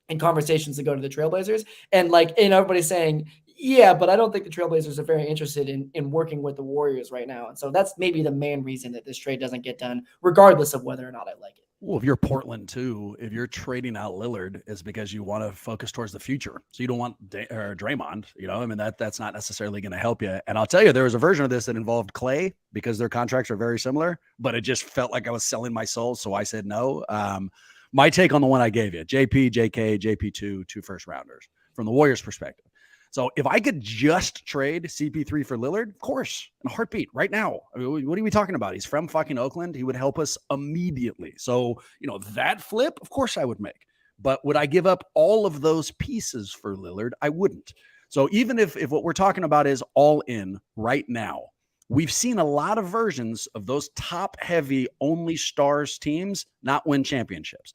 in conversations to go to the Trailblazers, and everybody's saying, yeah, but I don't think the Trailblazers are very interested in working with the Warriors right now. And so that's maybe the main reason that this trade doesn't get done, regardless of whether or not I like it. Well, if you're Portland too, if you're trading out Lillard, is because you want to focus towards the future. So you don't want Draymond, I mean, that's not necessarily going to help you. And I'll tell you, there was a version of this that involved Clay because their contracts are very similar, but it just felt like I was selling my soul. So I said no. My take on the one I gave you, JP, JK, JP2, 2 first rounders from the Warriors perspective. So if I could just trade CP3 for Lillard, of course, in a heartbeat right now. I mean, what are we talking about? He's from fucking Oakland. He would help us immediately. So, that flip, of course I would make. But would I give up all of those pieces for Lillard? I wouldn't. So even if what we're talking about is all in right now, we've seen a lot of versions of those top heavy only stars teams not win championships.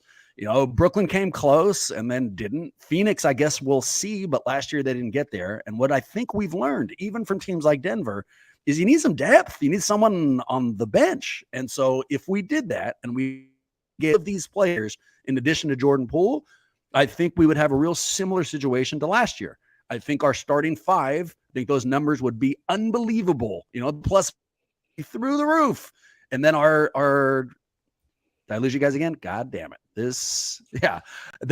Brooklyn came close and then didn't. Phoenix, I guess we'll see, but last year they didn't get there. And what I think we've learned, even from teams like Denver, is you need some depth. You need someone on the bench. And so if we did that and we gave these players in addition to Jordan Poole, I think we would have a real similar situation to last year. I think our starting five, I think those numbers would be unbelievable, plus through the roof. And then our did I lose you guys again? God damn it.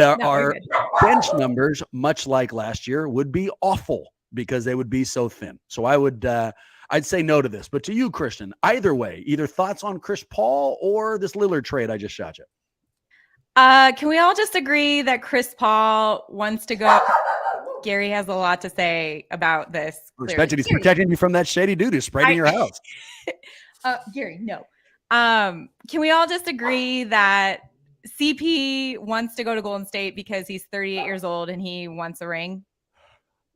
Our bench numbers, much like last year, would be awful because they would be so thin. So I'd say no to this. But to you, Krysten, either way, either thoughts on Chris Paul or this Lillard trade I just shot you? Can we all just agree that Chris Paul wants to go? Gary has a lot to say about this. He's protecting you from that shady dude who's spraying your house. Gary, no. Can we all just agree that CP wants to go to Golden State because he's 38 years old and he wants a ring?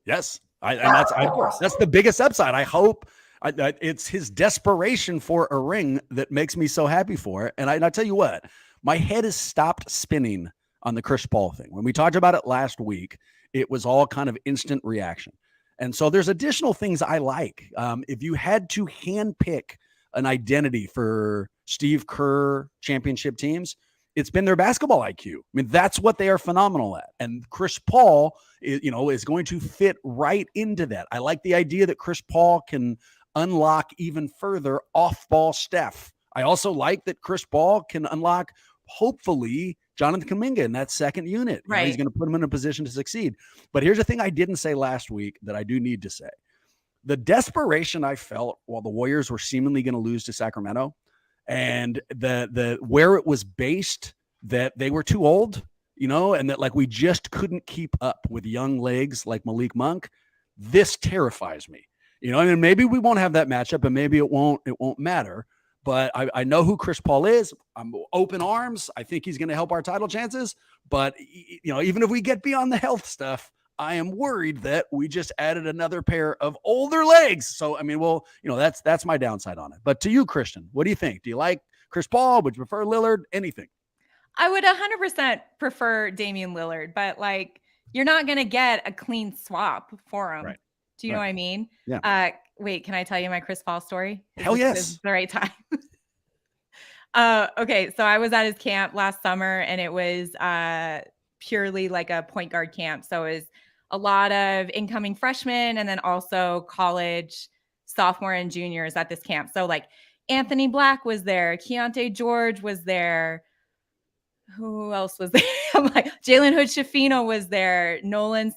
Yes. That's the biggest upside. I hope it's his desperation for a ring that makes me so happy for it. And I tell you what, my head has stopped spinning on the Chris Paul thing. When we talked about it last week, it was all kind of instant reaction. And so there's additional things I like. If you had to handpick an identity for Steve Kerr championship teams, it's been their basketball IQ. I mean, that's what they are phenomenal at. And Chris Paul is going to fit right into that. I like the idea that Chris Paul can unlock even further off-ball Steph. I also like that Chris Paul can unlock, hopefully, Jonathan Kuminga in that second unit. Right. He's going to put him in a position to succeed. But here's the thing I didn't say last week that I do need to say. The desperation I felt while the Warriors were seemingly going to lose to Sacramento, and the where it was based that they were too old, and that we just couldn't keep up with young legs like Malik Monk, this terrifies me. And maybe we won't have that matchup, and maybe it won't matter. But I know who Chris Paul is. I'm open arms. I think he's going to help our title chances. But even if we get beyond the health stuff, I am worried that we just added another pair of older legs. So, that's my downside on it. But to you, Krysten, what do you think? Do you like Chris Paul? Would you prefer Lillard? Anything? I would 100% prefer Damian Lillard, but you're not going to get a clean swap for him. Right. Do you know what I mean? Yeah. Wait, can I tell you my Chris Paul story? Hell yes. This is the right time. Okay. So I was at his camp last summer and it was purely like a point guard camp. So it was a lot of incoming freshmen and then also college sophomore and juniors at this camp. So Anthony Black was there. Keontae George was there. Who else was there? I'm Jalen Hood-Schifino was there. Nolan,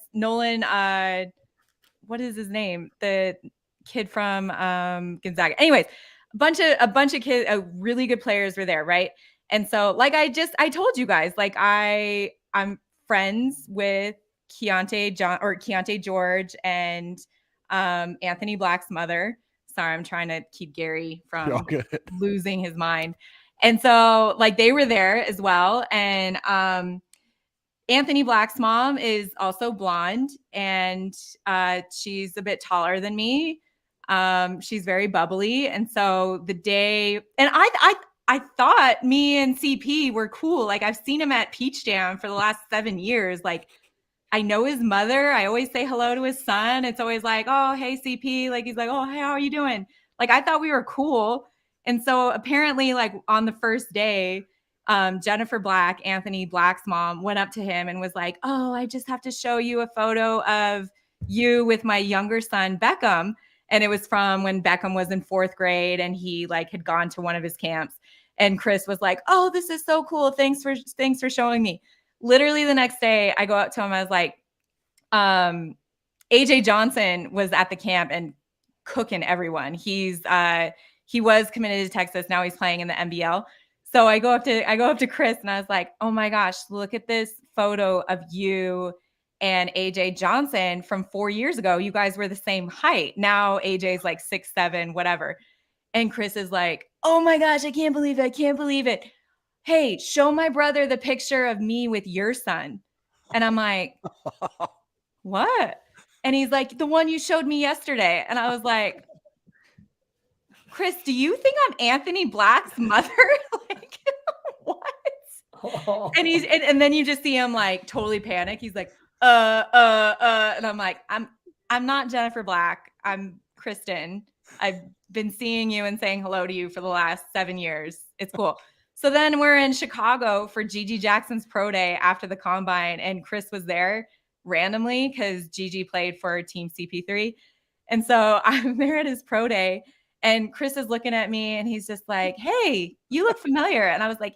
what is his name? The kid from Gonzaga. Anyways, a bunch of kids, really good players were there, right? And so I told you guys, I'm friends with Keontae George and Anthony Black's mother. Sorry, I'm trying to keep Gary from losing his mind. And so they were there as well. And Anthony Black's mom is also blonde and she's a bit taller than me. She's very bubbly. And so the day, and I thought me and CP were cool. I've seen him at Peach Jam for the last 7 years. I know his mother. I always say hello to his son. It's always oh, hey, CP. He's oh, hey, how are you doing? I thought we were cool. And so apparently on the first day, Jennifer Black, Anthony Black's mom, went up to him and was oh, I just have to show you a photo of you with my younger son, Beckham. And it was from when Beckham was in 4th grade and he had gone to one of his camps. And Chris was oh, this is so cool. Thanks for showing me. Literally the next day I go up to him. I was AJ Johnson was at the camp and cooking everyone. He was committed to Texas. Now he's playing in the NBL. So I go up to Chris and I was oh my gosh, look at this photo of you and AJ Johnson from 4 years ago. You guys were the same height. Now AJ's 6'7", whatever. And Chris is oh my gosh, I can't believe it. Hey, show my brother the picture of me with your son. And I'm what? And he's the one you showed me yesterday. And I was Chris, do you think I'm Anthony Black's mother? What? And then you just see him like totally panic. He's like, and I'm like, I'm not Jennifer Black. I'm Krysten. I've been seeing you and saying hello to you for the last 7 years. It's cool. So then we're in Chicago for Gigi Jackson's pro day after the combine, and Chris was there randomly because Gigi played for Team CP3. And so I'm there at his pro day, and Chris is looking at me and he's just like, hey, you look familiar. And I was like,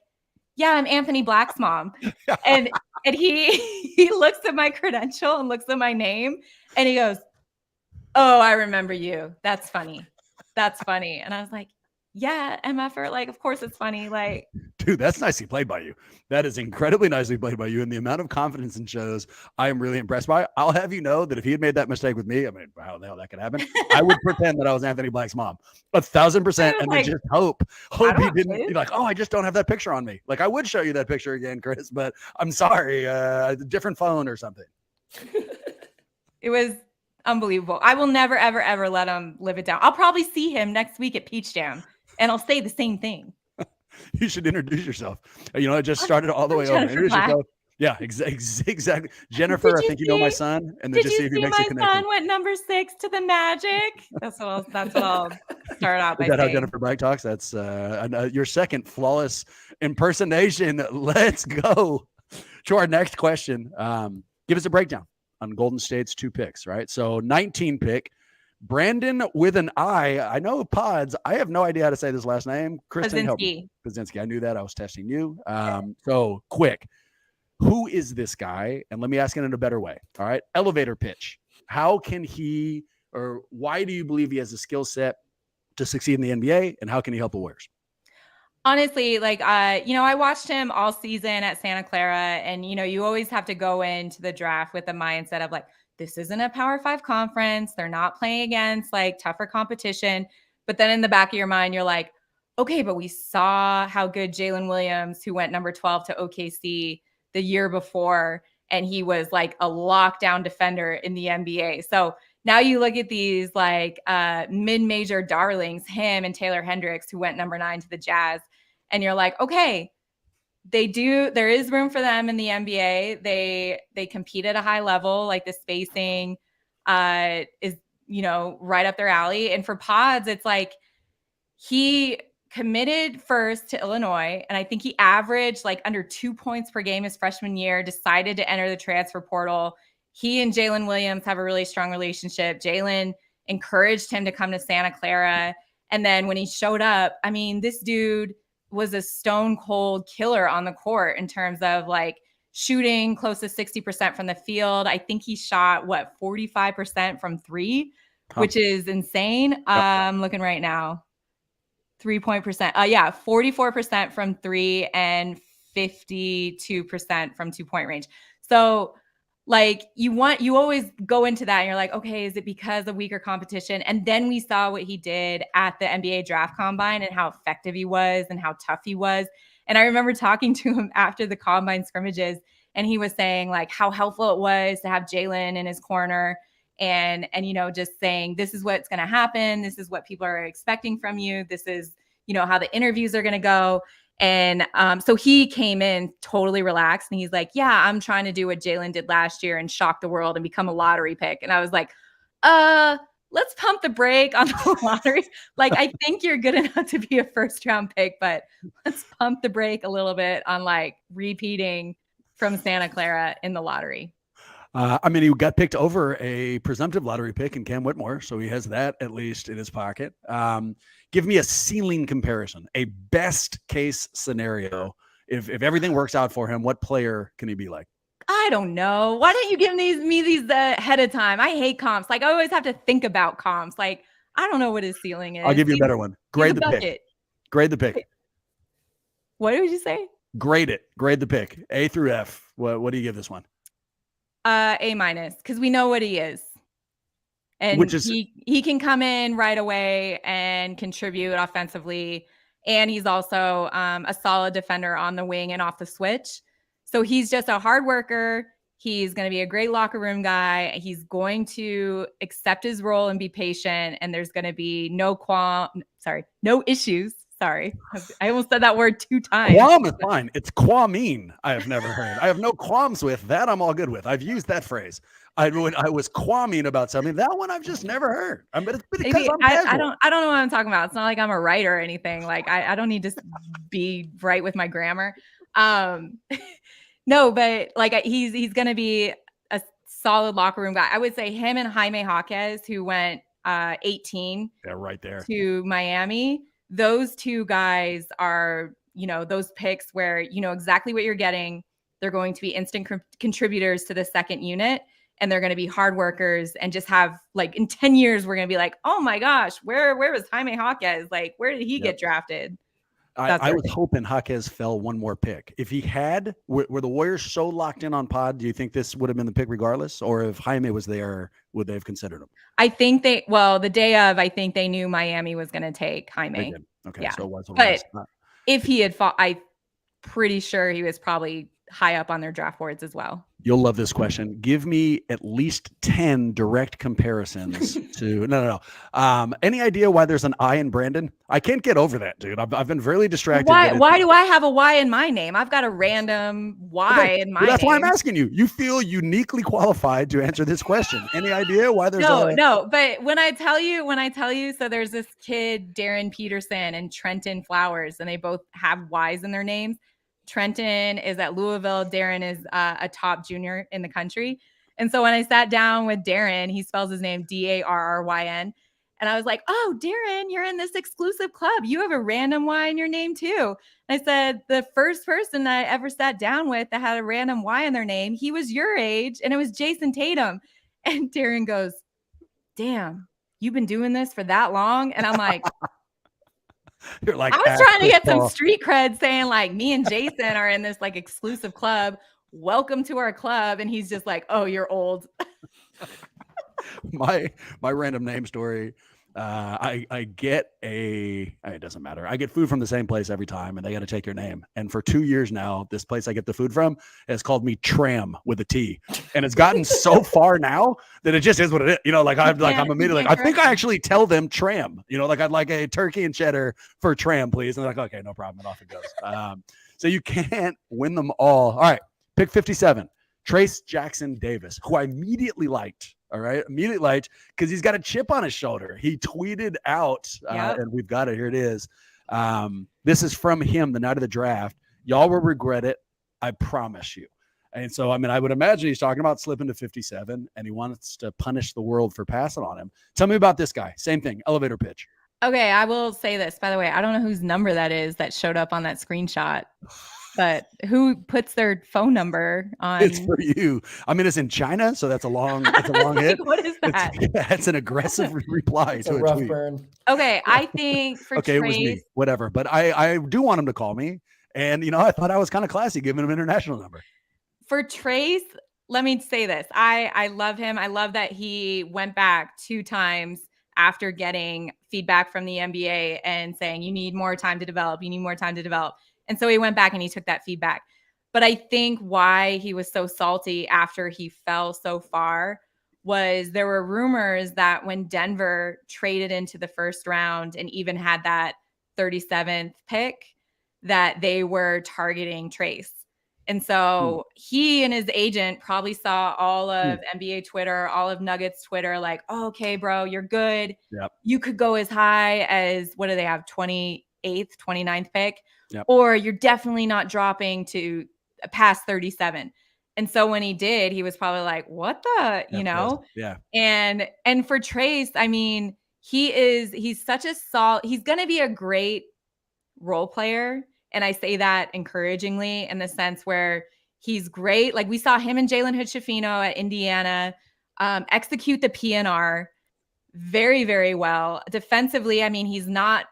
yeah, I'm Anthony Black's mom. And he looks at my credential and looks at my name and he goes, oh, I remember you. That's funny. That's funny. And I was like, yeah, MFR, like, of course it's funny. Like, dude, that's nicely played by you. That is incredibly nicely played by you. And the amount of confidence in shows, I am really impressed by. I'll have you know that if he had made that mistake with me, I mean, how the hell that could happen? I would pretend that I was Anthony Black's mom 1,000%. And like, then just hope he didn't be like, oh, I just don't have that picture on me. Like, I would show you that picture again, Chris, but I'm sorry, different phone or something. It was unbelievable. I will never, ever, ever let him live it down. I'll probably see him next week at Peach Jam and I'll say the same thing. You should introduce yourself. You know, it just started all the way over. Introduce yourself. Yeah, exactly. Jennifer, I think you know my son. And then just see if he makes a connection. My son went number 6 to the Magic. That's what I'll start out by saying. Is that saying. how Jennifer Black talks? That's your second flawless impersonation. Let's go to our next question. Give us a breakdown on Golden State's 2 picks, right? So 19 pick. Brandin with an I. I know Pods. I have no idea how to say this last name. Krysten, help me. Podziemski. I knew that. I was testing you. So quick. Who is this guy? And let me ask it in a better way. All right. Elevator pitch. How can he, or why do you believe he has a skill set to succeed in the NBA? And how can he help the Warriors? Honestly, like, I watched him all season at Santa Clara, and, you always have to go into the draft with the mindset of like, this isn't a Power 5 conference. They're not playing against like tougher competition. But then in the back of your mind, you're like, okay, but we saw how good Jalen Williams, who went number 12 to OKC the year before, and he was like a lockdown defender in the NBA. So now you look at these like mid-major darlings, him and Taylor Hendricks, who went number 9 to the Jazz. And you're like, okay, there is room for them in the NBA. They compete at a high level. Like the spacing is, right up their alley. And for Pods, it's like he committed first to Illinois. And I think he averaged like under 2 points per game his freshman year, decided to enter the transfer portal. He and Jalen Williams have a really strong relationship. Jalen encouraged him to come to Santa Clara. And then when he showed up, I mean, this dude was a stone cold killer on the court in terms of like shooting close to 60% from the field. I think he shot 45% from 3, which is insane. Yep. I'm looking right now. 3-point%. 44% from 3 and 52% from 2-point range. So like you always go into that and you're like, okay, is it because of weaker competition? And then we saw what he did at the NBA draft combine and how effective he was and how tough he was. And I remember talking to him after the combine scrimmages, and he was saying like how helpful it was to have Jalen in his corner and just saying, this is what's going to happen. This is what people are expecting from you. This is, how the interviews are going to go. And so he came in totally relaxed and he's like, yeah, I'm trying to do what Jalen did last year and shock the world and become a lottery pick. And I was like, let's pump the brake on the lottery. Like, I think you're good enough to be a first round pick, but let's pump the brake a little bit on like repeating from Santa Clara in the lottery. He got picked over a presumptive lottery pick in Cam Whitmore. So he has that at least in his pocket. Give me a ceiling comparison, a best case scenario. If everything works out for him, what player can he be like? I don't know. Why don't you give me these ahead of time? I hate comps. Like I always have to think about comps. Like I don't know what his ceiling is. I'll give you a better one. Grade the pick. Grade the pick. What did you say? Grade it. Grade the pick. A through F. What do you give this one? A-, because we know what he is. And he can come in right away and contribute offensively. And he's also a solid defender on the wing and off the switch. So he's just a hard worker. He's going to be a great locker room guy. He's going to accept his role and be patient. And there's going to be no issues. Sorry. I almost said that word 2 times. Qualm is fine. It's qualming. I have never heard. I have no qualms with that. I'm all good with. I've used that phrase. When I was qualming about something, that one I've just never heard. But it's because Maybe I'm I casual. don't know what I'm talking about. It's not like I'm a writer or anything. Like I don't need to be right with my grammar. No, but like he's gonna be a solid locker room guy. I would say him and Jaime Jaquez, who went 18 Right there to Miami. Those two guys are, those picks where you know exactly what you're getting. They're going to be instant contributors to the second unit. And they're going to be hard workers and just have, like, in 10 years, we're going to be like, oh my gosh, where was Jaime Jaquez? Like, where did he get drafted? I was hoping Jaquez fell one more pick. If he had, were the Warriors so locked in on Pod, do you think this would have been the pick regardless? Or if Jaime was there, would they have considered him? I think the day of, I think they knew Miami was going to take Jaime. Okay, yeah. So it was but if he had fought, I'm pretty sure he was probably high up on their draft boards as well. You'll love this question. Give me at least 10 direct comparisons to no. Any idea why there's an I in Brandon? I can't get over that, dude. I've been really distracted. Why do I have a Y in my name? I've got a random Y in my name. That's why I'm asking you. You feel uniquely qualified to answer this question. Any idea why there's no, but when I tell you, so there's this kid, Darren Peterson and Trenton Flowers, and they both have Y's in their names. Trenton is at Louisville. Darren is a top junior in the country. And so when I sat down with Darren, he spells his name Darryn. And I was like, oh, Darren, you're in this exclusive club. You have a random Y in your name too. And I said, the first person that I ever sat down with that had a random Y in their name, he was your age, and it was Jason Tatum. And Darren goes, damn, you've been doing this for that long? And I'm like, you're like, I was trying to get some street cred saying like me and Jason are in this like exclusive club. Welcome to our club. And he's just like, oh, you're old. My random name story. I get it doesn't matter. I get food from the same place every time, and they got to take your name. And for 2 years now, this place I get the food from has called me Tram with a T, and it's gotten so far now that it just is what it is. I'm immediately like, I think I actually tell them Tram. I'd like a turkey and cheddar for Tram, please. And they're like, okay, no problem, and off it goes. So you can't win them all. All right, pick 57, Trayce Jackson-Davis, who I immediately liked. All right. Immediately liked because he's got a chip on his shoulder. He tweeted out, and we've got it. Here it is. This is from him the night of the draft. Y'all will regret it. I promise you. And so, I would imagine he's talking about slipping to 57, and he wants to punish the world for passing on him. Tell me about this guy. Same thing. Elevator pitch. Okay. I will say this, by the way. I don't know whose number that is that showed up on that screenshot. But who puts their phone number on? It's for you. It's in China, so that's a long hit. What is that? It's an aggressive reply It's to a rough tweet. burn. Okay, I think for okay, Trayce, it was me. Whatever, but I do want him to call me, and I thought I was kind of classy giving him an international number. For Trayce, let me say this: I love him. I love that he went back 2 times after getting feedback from the NBA and saying you need more time to develop. You need more time to develop. And so he went back and he took that feedback. But I think why he was so salty after he fell so far was there were rumors that when Denver traded into the first round and even had that 37th pick, that they were targeting Trayce. And so he and his agent probably saw all of NBA Twitter, all of Nuggets Twitter, like, oh, okay, bro, you're good. Yep. You could go as high as, what do they have, 28th, 29th pick? Yep. Or you're definitely not dropping to past 37. And so when he did, he was probably like, what the, Yeah. And for Trayce, he's such a solid, he's going to be a great role player. And I say that encouragingly in the sense where he's great. Like we saw him and Jalen Hood-Schifino at Indiana execute the PNR very, very well. Defensively, he's not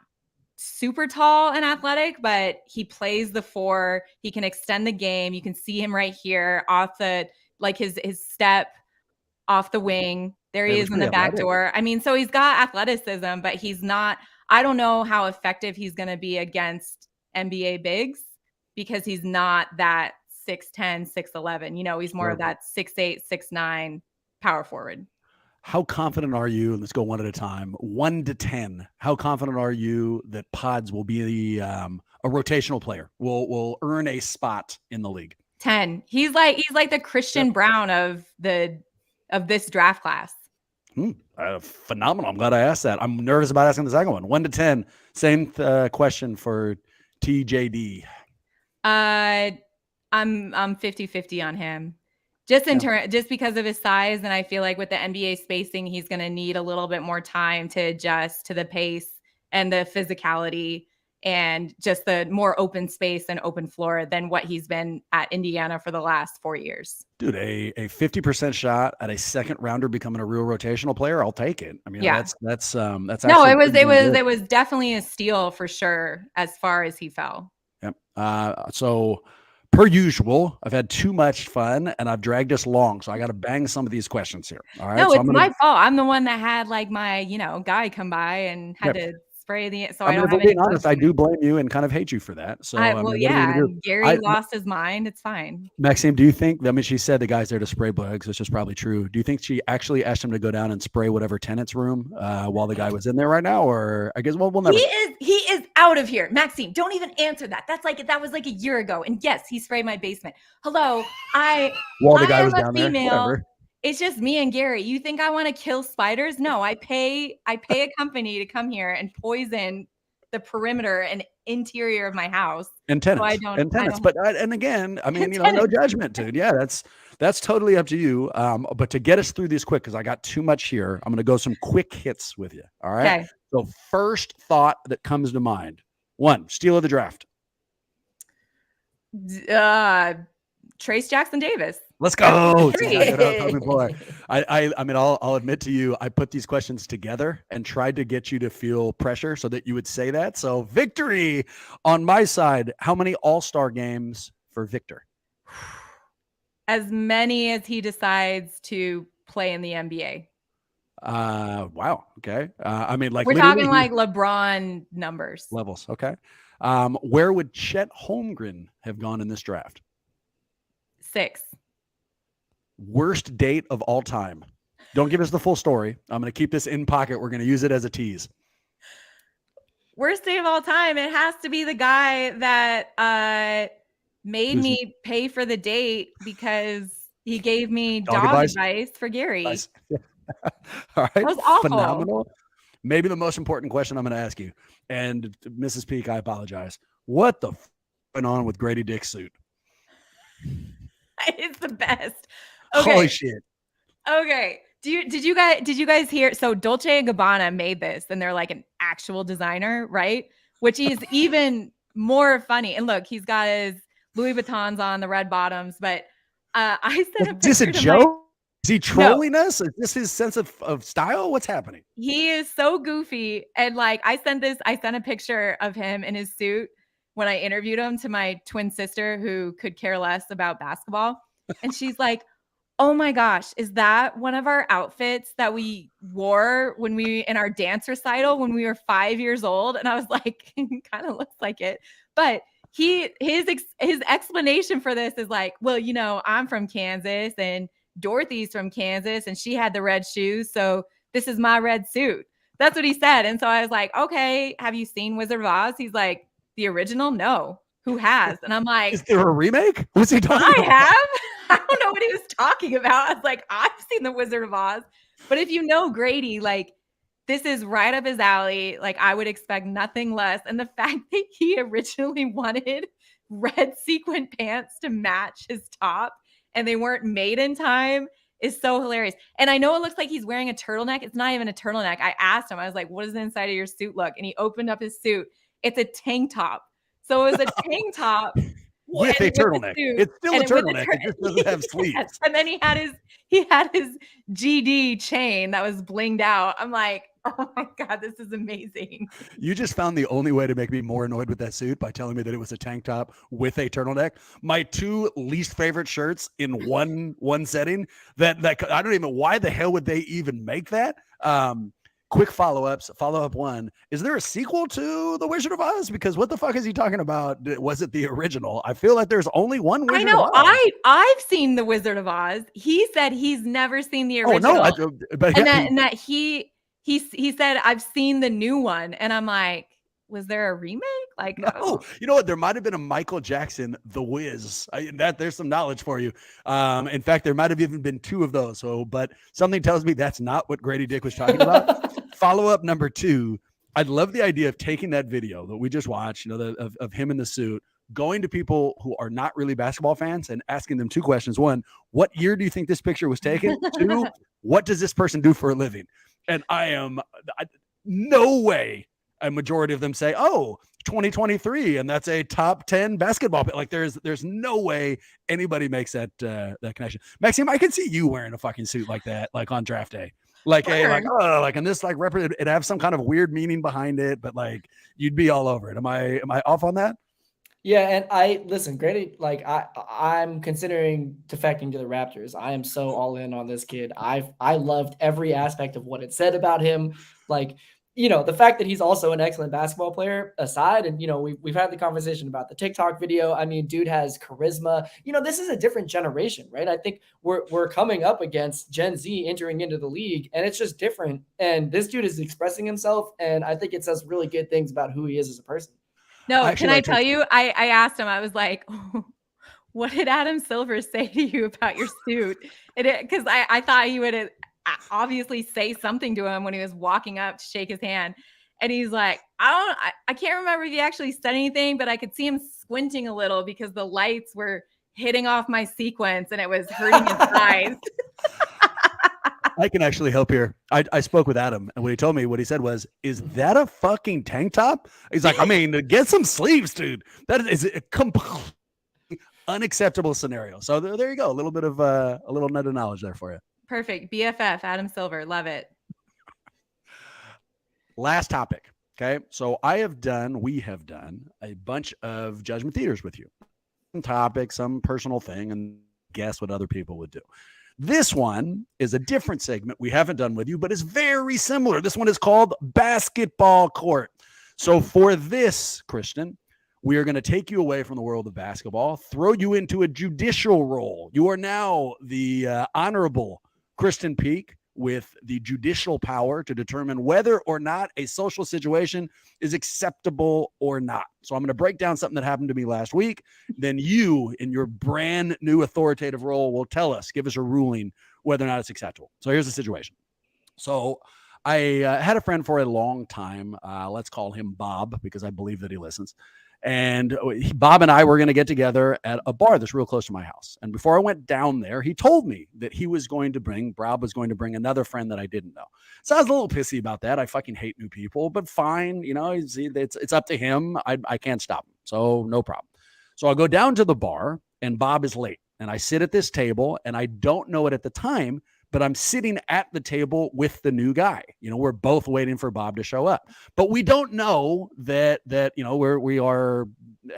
super tall and athletic, but he plays the 4. He can extend the game. You can see him right here off the, like his step off the wing. There he is in the back door. So he's got athleticism, but he's not, I don't know how effective he's going to be against NBA bigs because he's not that 6'10", 6'11". He's more of that 6'8", 6'9" power forward. How confident are you, and let's go one at a time, 1 to 10, how confident are you that Pods will be a rotational player, will earn a spot in the league? 10. He's like the Christian Brown of this draft class. Phenomenal. I'm glad I asked that. I'm nervous about asking the second one. 1 to 10. Same question for TJD. I'm 50-50 on him. Just because of his size, and I feel like with the NBA spacing, he's going to need a little bit more time to adjust to the pace and the physicality and just the more open space and open floor than what he's been at Indiana for the last 4 years. Dude, a 50% shot at a second rounder becoming a real rotational player, I'll take it. I mean, that's no, it was definitely a steal for sure as far as he fell. Yep. So per usual, I've had too much fun and I've dragged us long, so I got to bang some of these questions here. All right. No, so it's my fault. I'm the one that had like my, guy come by and had to spray the. So I don't have any. Honest, I do blame you and kind of hate you for that. So Gary lost his mind. It's fine. Maxime, do you think? I mean, she said the guy's there to spray bugs, which is probably true. Do you think she actually asked him to go down and spray whatever tenant's room while the guy was in there right now? Or I guess we'll never. He is out of here, Maxime. Don't even answer that. That was like a year ago. And yes, he sprayed my basement. Hello, while the guy was down there. Whatever. It's just me and Gary. You think I want to kill spiders? No, I pay a company to come here and poison the perimeter and interior of my house. And tenants. But again, I mean, no judgment, dude. Yeah, that's totally up to you. But to get us through this quick, because I got too much here, I'm going to go some quick hits with you. All right. Okay. So first thought that comes to mind: 1, steal of the draft. Trayce Jackson-Davis. Let's go. I mean, I'll admit to you, I put these questions together and tried to get you to feel pressure so that you would say that. So victory on my side. How many all-star games for Victor? As many as he decides to play in the NBA. Wow. Okay. I mean, like we're talking like LeBron numbers. Levels. Okay. Where would Chet Holmgren have gone in this draft? 6. Worst date of all time. Don't give us the full story. I'm going to keep this in pocket. We're going to use it as a tease. Worst date of all time. It has to be the guy that made me pay for the date because he gave me dog advice for Gary. Nice. All right. That was awful. Phenomenal. Maybe the most important question I'm going to ask you. And Mrs. Peak, I apologize. What the went on with Grady Dick's suit? It's the best. Okay. Holy shit. Okay. Did you guys hear? So Dolce & Gabbana made this, and they're like an actual designer, right? Which is even more funny. And look, he's got his Louis Vuittons on, the red bottoms. But I sent a picture. Is this a joke? Is he trolling us? Is this his sense of style? What's happening? He is so goofy. And like I sent a picture of him in his suit when I interviewed him to my twin sister who could care less about basketball. And she's like, oh my gosh, is that one of our outfits that we wore when we in our dance recital when we were 5 years old? And I was like, kind of looks like it. But his explanation for this is like, well, I'm from Kansas and Dorothy's from Kansas and she had the red shoes. So this is my red suit. That's what he said. And so I was like, okay, have you seen Wizard of Oz? He's like, the original? No. Who has? And I'm like, is there a remake? What's he talking about? I have. I don't know what he was talking about. I was like, I've seen the Wizard of Oz. But if you know Grady, like this is right up his alley. Like I would expect nothing less. And the fact that he originally wanted red sequin pants to match his top and they weren't made in time is so hilarious. And I know it looks like he's wearing a turtleneck. It's not even a turtleneck. I asked him, I was like, what does the inside of your suit look? And he opened up his suit. It's a tank top. So it was a tank top with a turtleneck. It's still a turtleneck. It just doesn't have sleeves. Yes. And then he had his GD chain that was blinged out. I'm like, oh my God, this is amazing. You just found the only way to make me more annoyed with that suit by telling me that it was a tank top with a turtleneck. My 2 least favorite shirts in one setting that I don't even, why the hell would they even make that? quick follow-ups. Follow-up one. Is there a sequel to The Wizard of Oz? Because what the fuck is he talking about? Was it the original? I feel like there's only one Wizard I know. of Oz. I've seen The Wizard of Oz. He said he's never seen the original. Oh, no. But and that he said, I've seen the new one. And I'm like, was there a remake? Like, no, you know what? There might have been a Michael Jackson, The Wiz. There's some knowledge for you. In fact, there might have even been 2 of those. But something tells me that's not what Grady Dick was talking about. Follow-up number 2. I'd love the idea of taking that video that we just watched, of him in the suit, going to people who are not really basketball fans and asking them 2 questions. 1, what year do you think this picture was taken? 2, what does this person do for a living? And no way a majority of them say, 2023, and that's a top 10 basketball. Like there's no way anybody makes that connection. Maxime, I can see you wearing a fucking suit like that, like on draft day. Like and this like it have some kind of weird meaning behind it, but like you'd be all over it. Am I off on that? Yeah, and Grady, like I'm considering defecting to the Raptors. I am so all in on this kid. I loved every aspect of what it said about him. Like, the fact that he's also an excellent basketball player aside, and we've had the conversation about the TikTok video. I mean, dude has charisma. This is a different generation, right? I think we're coming up against Gen Z entering into the league, and it's just different. And this dude is expressing himself, and I think it says really good things about who he is as a person. No, can I tell you? I asked him. I was like, "What did Adam Silver say to you about your suit?" Because I thought he would obviously say something to him when he was walking up to shake his hand, and he's like, I can't remember if he actually said anything, but I could see him squinting a little because the lights were hitting off my sequence and it was hurting his eyes. I can actually help here. I spoke with Adam, and what he told me, what he said was, "Is that a fucking tank top?" He's like, "I mean, get some sleeves, dude. That is a completely unacceptable scenario." So there you go. A little bit of a little nut of knowledge there for you. Perfect. BFF, Adam Silver. Love it. Last topic. Okay. So we have done a bunch of judgment theaters with you. Some topic, some personal thing, and guess what other people would do. This one is a different segment we haven't done with you, but it's very similar. This one is called Basketball Court. So for this, Krysten, we are going to take you away from the world of basketball, throw you into a judicial role. You are now the honorable Krysten Peak with the judicial power to determine whether or not a social situation is acceptable or not. So I'm going to break down something that happened to me last week. Then you, in your brand new authoritative role, will give us a ruling whether or not it's acceptable. So here's the situation. So I had a friend for a long time. Let's call him Bob because I believe that he listens. And Bob and I were going to get together at a bar that's real close to my house. And before I went down there, he told me that Bob was going to bring another friend that I didn't know. So I was a little pissy about that. I fucking hate new people, but fine. It's up to him. I can't stop him. So no problem. So I'll go down to the bar and Bob is late. And I sit at this table and I don't know it at the time, but I'm sitting at the table with the new guy. We're both waiting for Bob to show up, but we don't know that we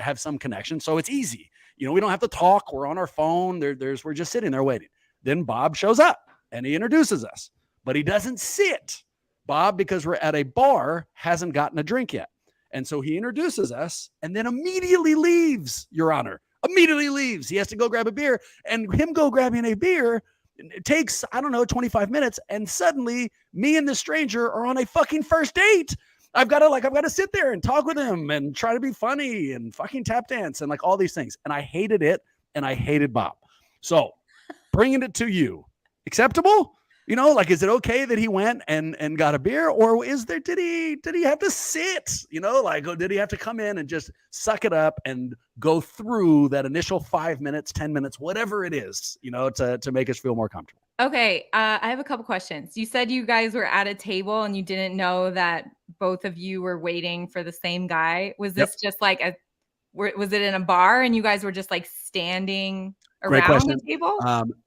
have some connection. So it's easy. We don't have to talk. We're on our phone. We're just sitting there waiting. Then Bob shows up and he introduces us, but he doesn't sit. Bob, because we're at a bar, hasn't gotten a drink yet. And so he introduces us and then immediately leaves, Your Honor. Immediately leaves. He has to go grab a beer, and him go grabbing a beer, it takes, 25 minutes. And suddenly me and the stranger are on a fucking first date. I've got to sit there and talk with him and try to be funny and fucking tap dance and like all these things. And I hated it. And I hated Bob. So bringing it to you, acceptable? Is it okay that he went and got a beer, or did he have to sit, did he have to come in and just suck it up and go through that initial 5 minutes, 10 minutes, whatever it is, to make us feel more comfortable? Okay. I have a couple questions. You said you guys were at a table and you didn't know that both of you were waiting for the same guy. Was this just like was it in a bar and you guys were just like standing around the table?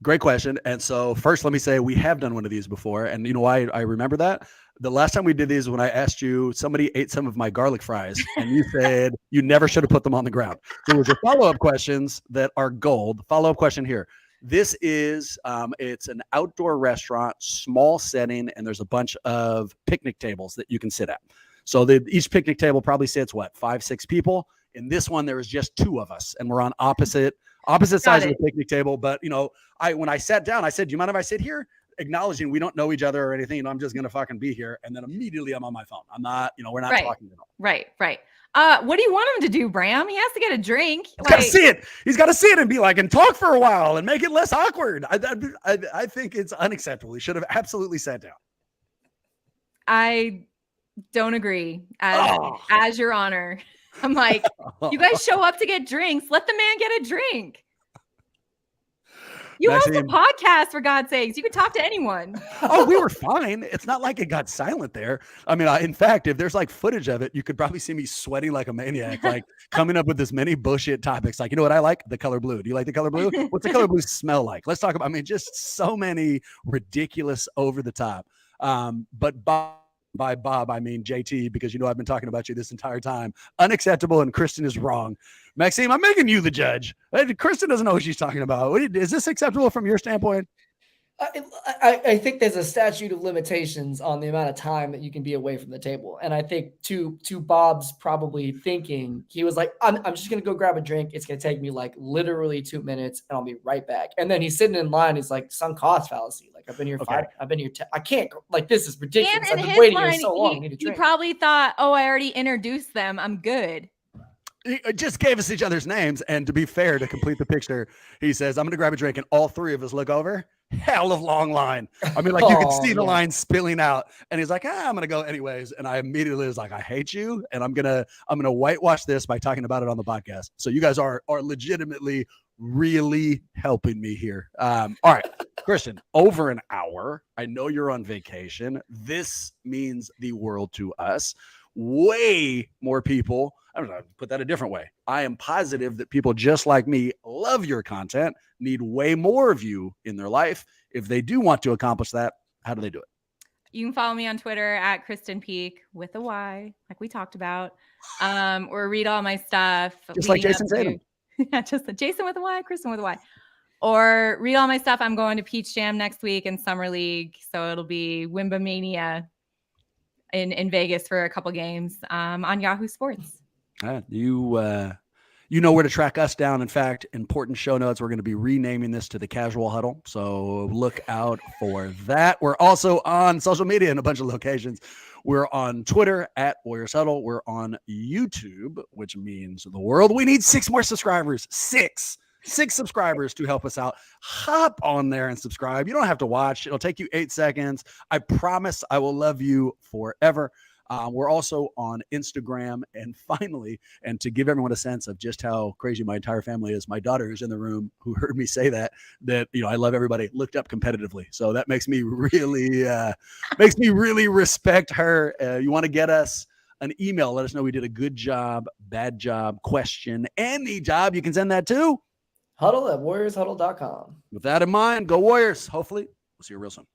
Great question. And so first, let me say we have done one of these before. And you know why I remember that? The last time we did these, when I asked you, somebody ate some of my garlic fries and you said you never should have put them on the ground. There was your follow-up questions that are gold. Follow-up question here. This is it's an outdoor restaurant, small setting, and there's a bunch of picnic tables that you can sit at. So each picnic table probably sits 5-6 people. In this one, there was just 2 of us, and we're on opposite sides of the picnic table. But when I sat down, I said, "Do you mind if I sit here?" Acknowledging we don't know each other or anything. I'm just gonna fucking be here. And then immediately I'm on my phone. I'm not, we're not talking at all. Right. What do you want him to do, Bram? He has to get a drink. He's got to see it. He's got to see it and be like, and talk for a while and make it less awkward. I think it's unacceptable. He should have absolutely sat down. I don't agree. As your honor, I'm like, you guys show up to get drinks. Let the man get a drink. You host a podcast, for God's sakes. You can talk to anyone. Oh, we were fine. It's not like it got silent there. I mean, in fact, if there's footage of it, you could probably see me sweating like a maniac, coming up with as many bullshit topics. You know what I like? The color blue. Do you like the color blue? What's the color blue smell like? Let's talk about, just so many ridiculous over the top. But by Bob, I mean JT, because I've been talking about you this entire time. Unacceptable, and Krysten is wrong. Maxime, I'm making you the judge. Krysten doesn't know what she's talking about. Is this acceptable from your standpoint? I think there's a statute of limitations on the amount of time that you can be away from the table. And I think to Bob's probably thinking, he was like, I'm just going to go grab a drink. It's going to take me literally 2 minutes and I'll be right back. And then he's sitting in line. He's like, sunk cost fallacy. I've been here I've been here. I can't go. This is ridiculous. I've been waiting here so long. He probably thought, I already introduced them. I'm good. He just gave us each other's names. And to be fair, to complete the picture, he says, I'm going to grab a drink. And all 3 of us look over. Hell of long line. I mean, you can see the line spilling out. And he's like, I'm going to go anyways. And I immediately was like, I hate you. And I'm going to whitewash this by talking about it on the podcast. So you guys are legitimately really helping me here. All right, Krysten, over an hour. I know you're on vacation. This means the world to us. Way more people. I don't know, put that a different way. I am positive that people just like me love your content, need way more of you in their life. If they do want to accomplish that, how do they do it? You can follow me on Twitter at Krysten Peak with a Y, like we talked about, or read all my stuff. Just like Jason said. Yeah, just Jason with a Y, Krysten with a Y. Or read all my stuff. I'm going to Peach Jam next week in Summer League. So it'll be Wembanyama in Vegas for a couple games on Yahoo Sports. You know where to track us down. In fact, important show notes. We're going to be renaming this to the Casual Huddle. So look out for that. We're also on social media in a bunch of locations. We're on Twitter at Warriors Huddle. We're on YouTube, which means the world. We need 6 more subscribers. 6 subscribers to help us out. Hop on there and subscribe. You don't have to watch. It'll take you 8 seconds. I promise I will love you forever. We're also on Instagram. And finally, and to give everyone a sense of just how crazy my entire family is, my daughter who's in the room, who heard me say that I love everybody, looked up competitively. So that makes me really respect her. You want to get us an email, let us know we did a good job, bad job, question, any job. You can send that to huddle@warriorshuddle.com. With that in mind, go Warriors. Hopefully we'll see you real soon.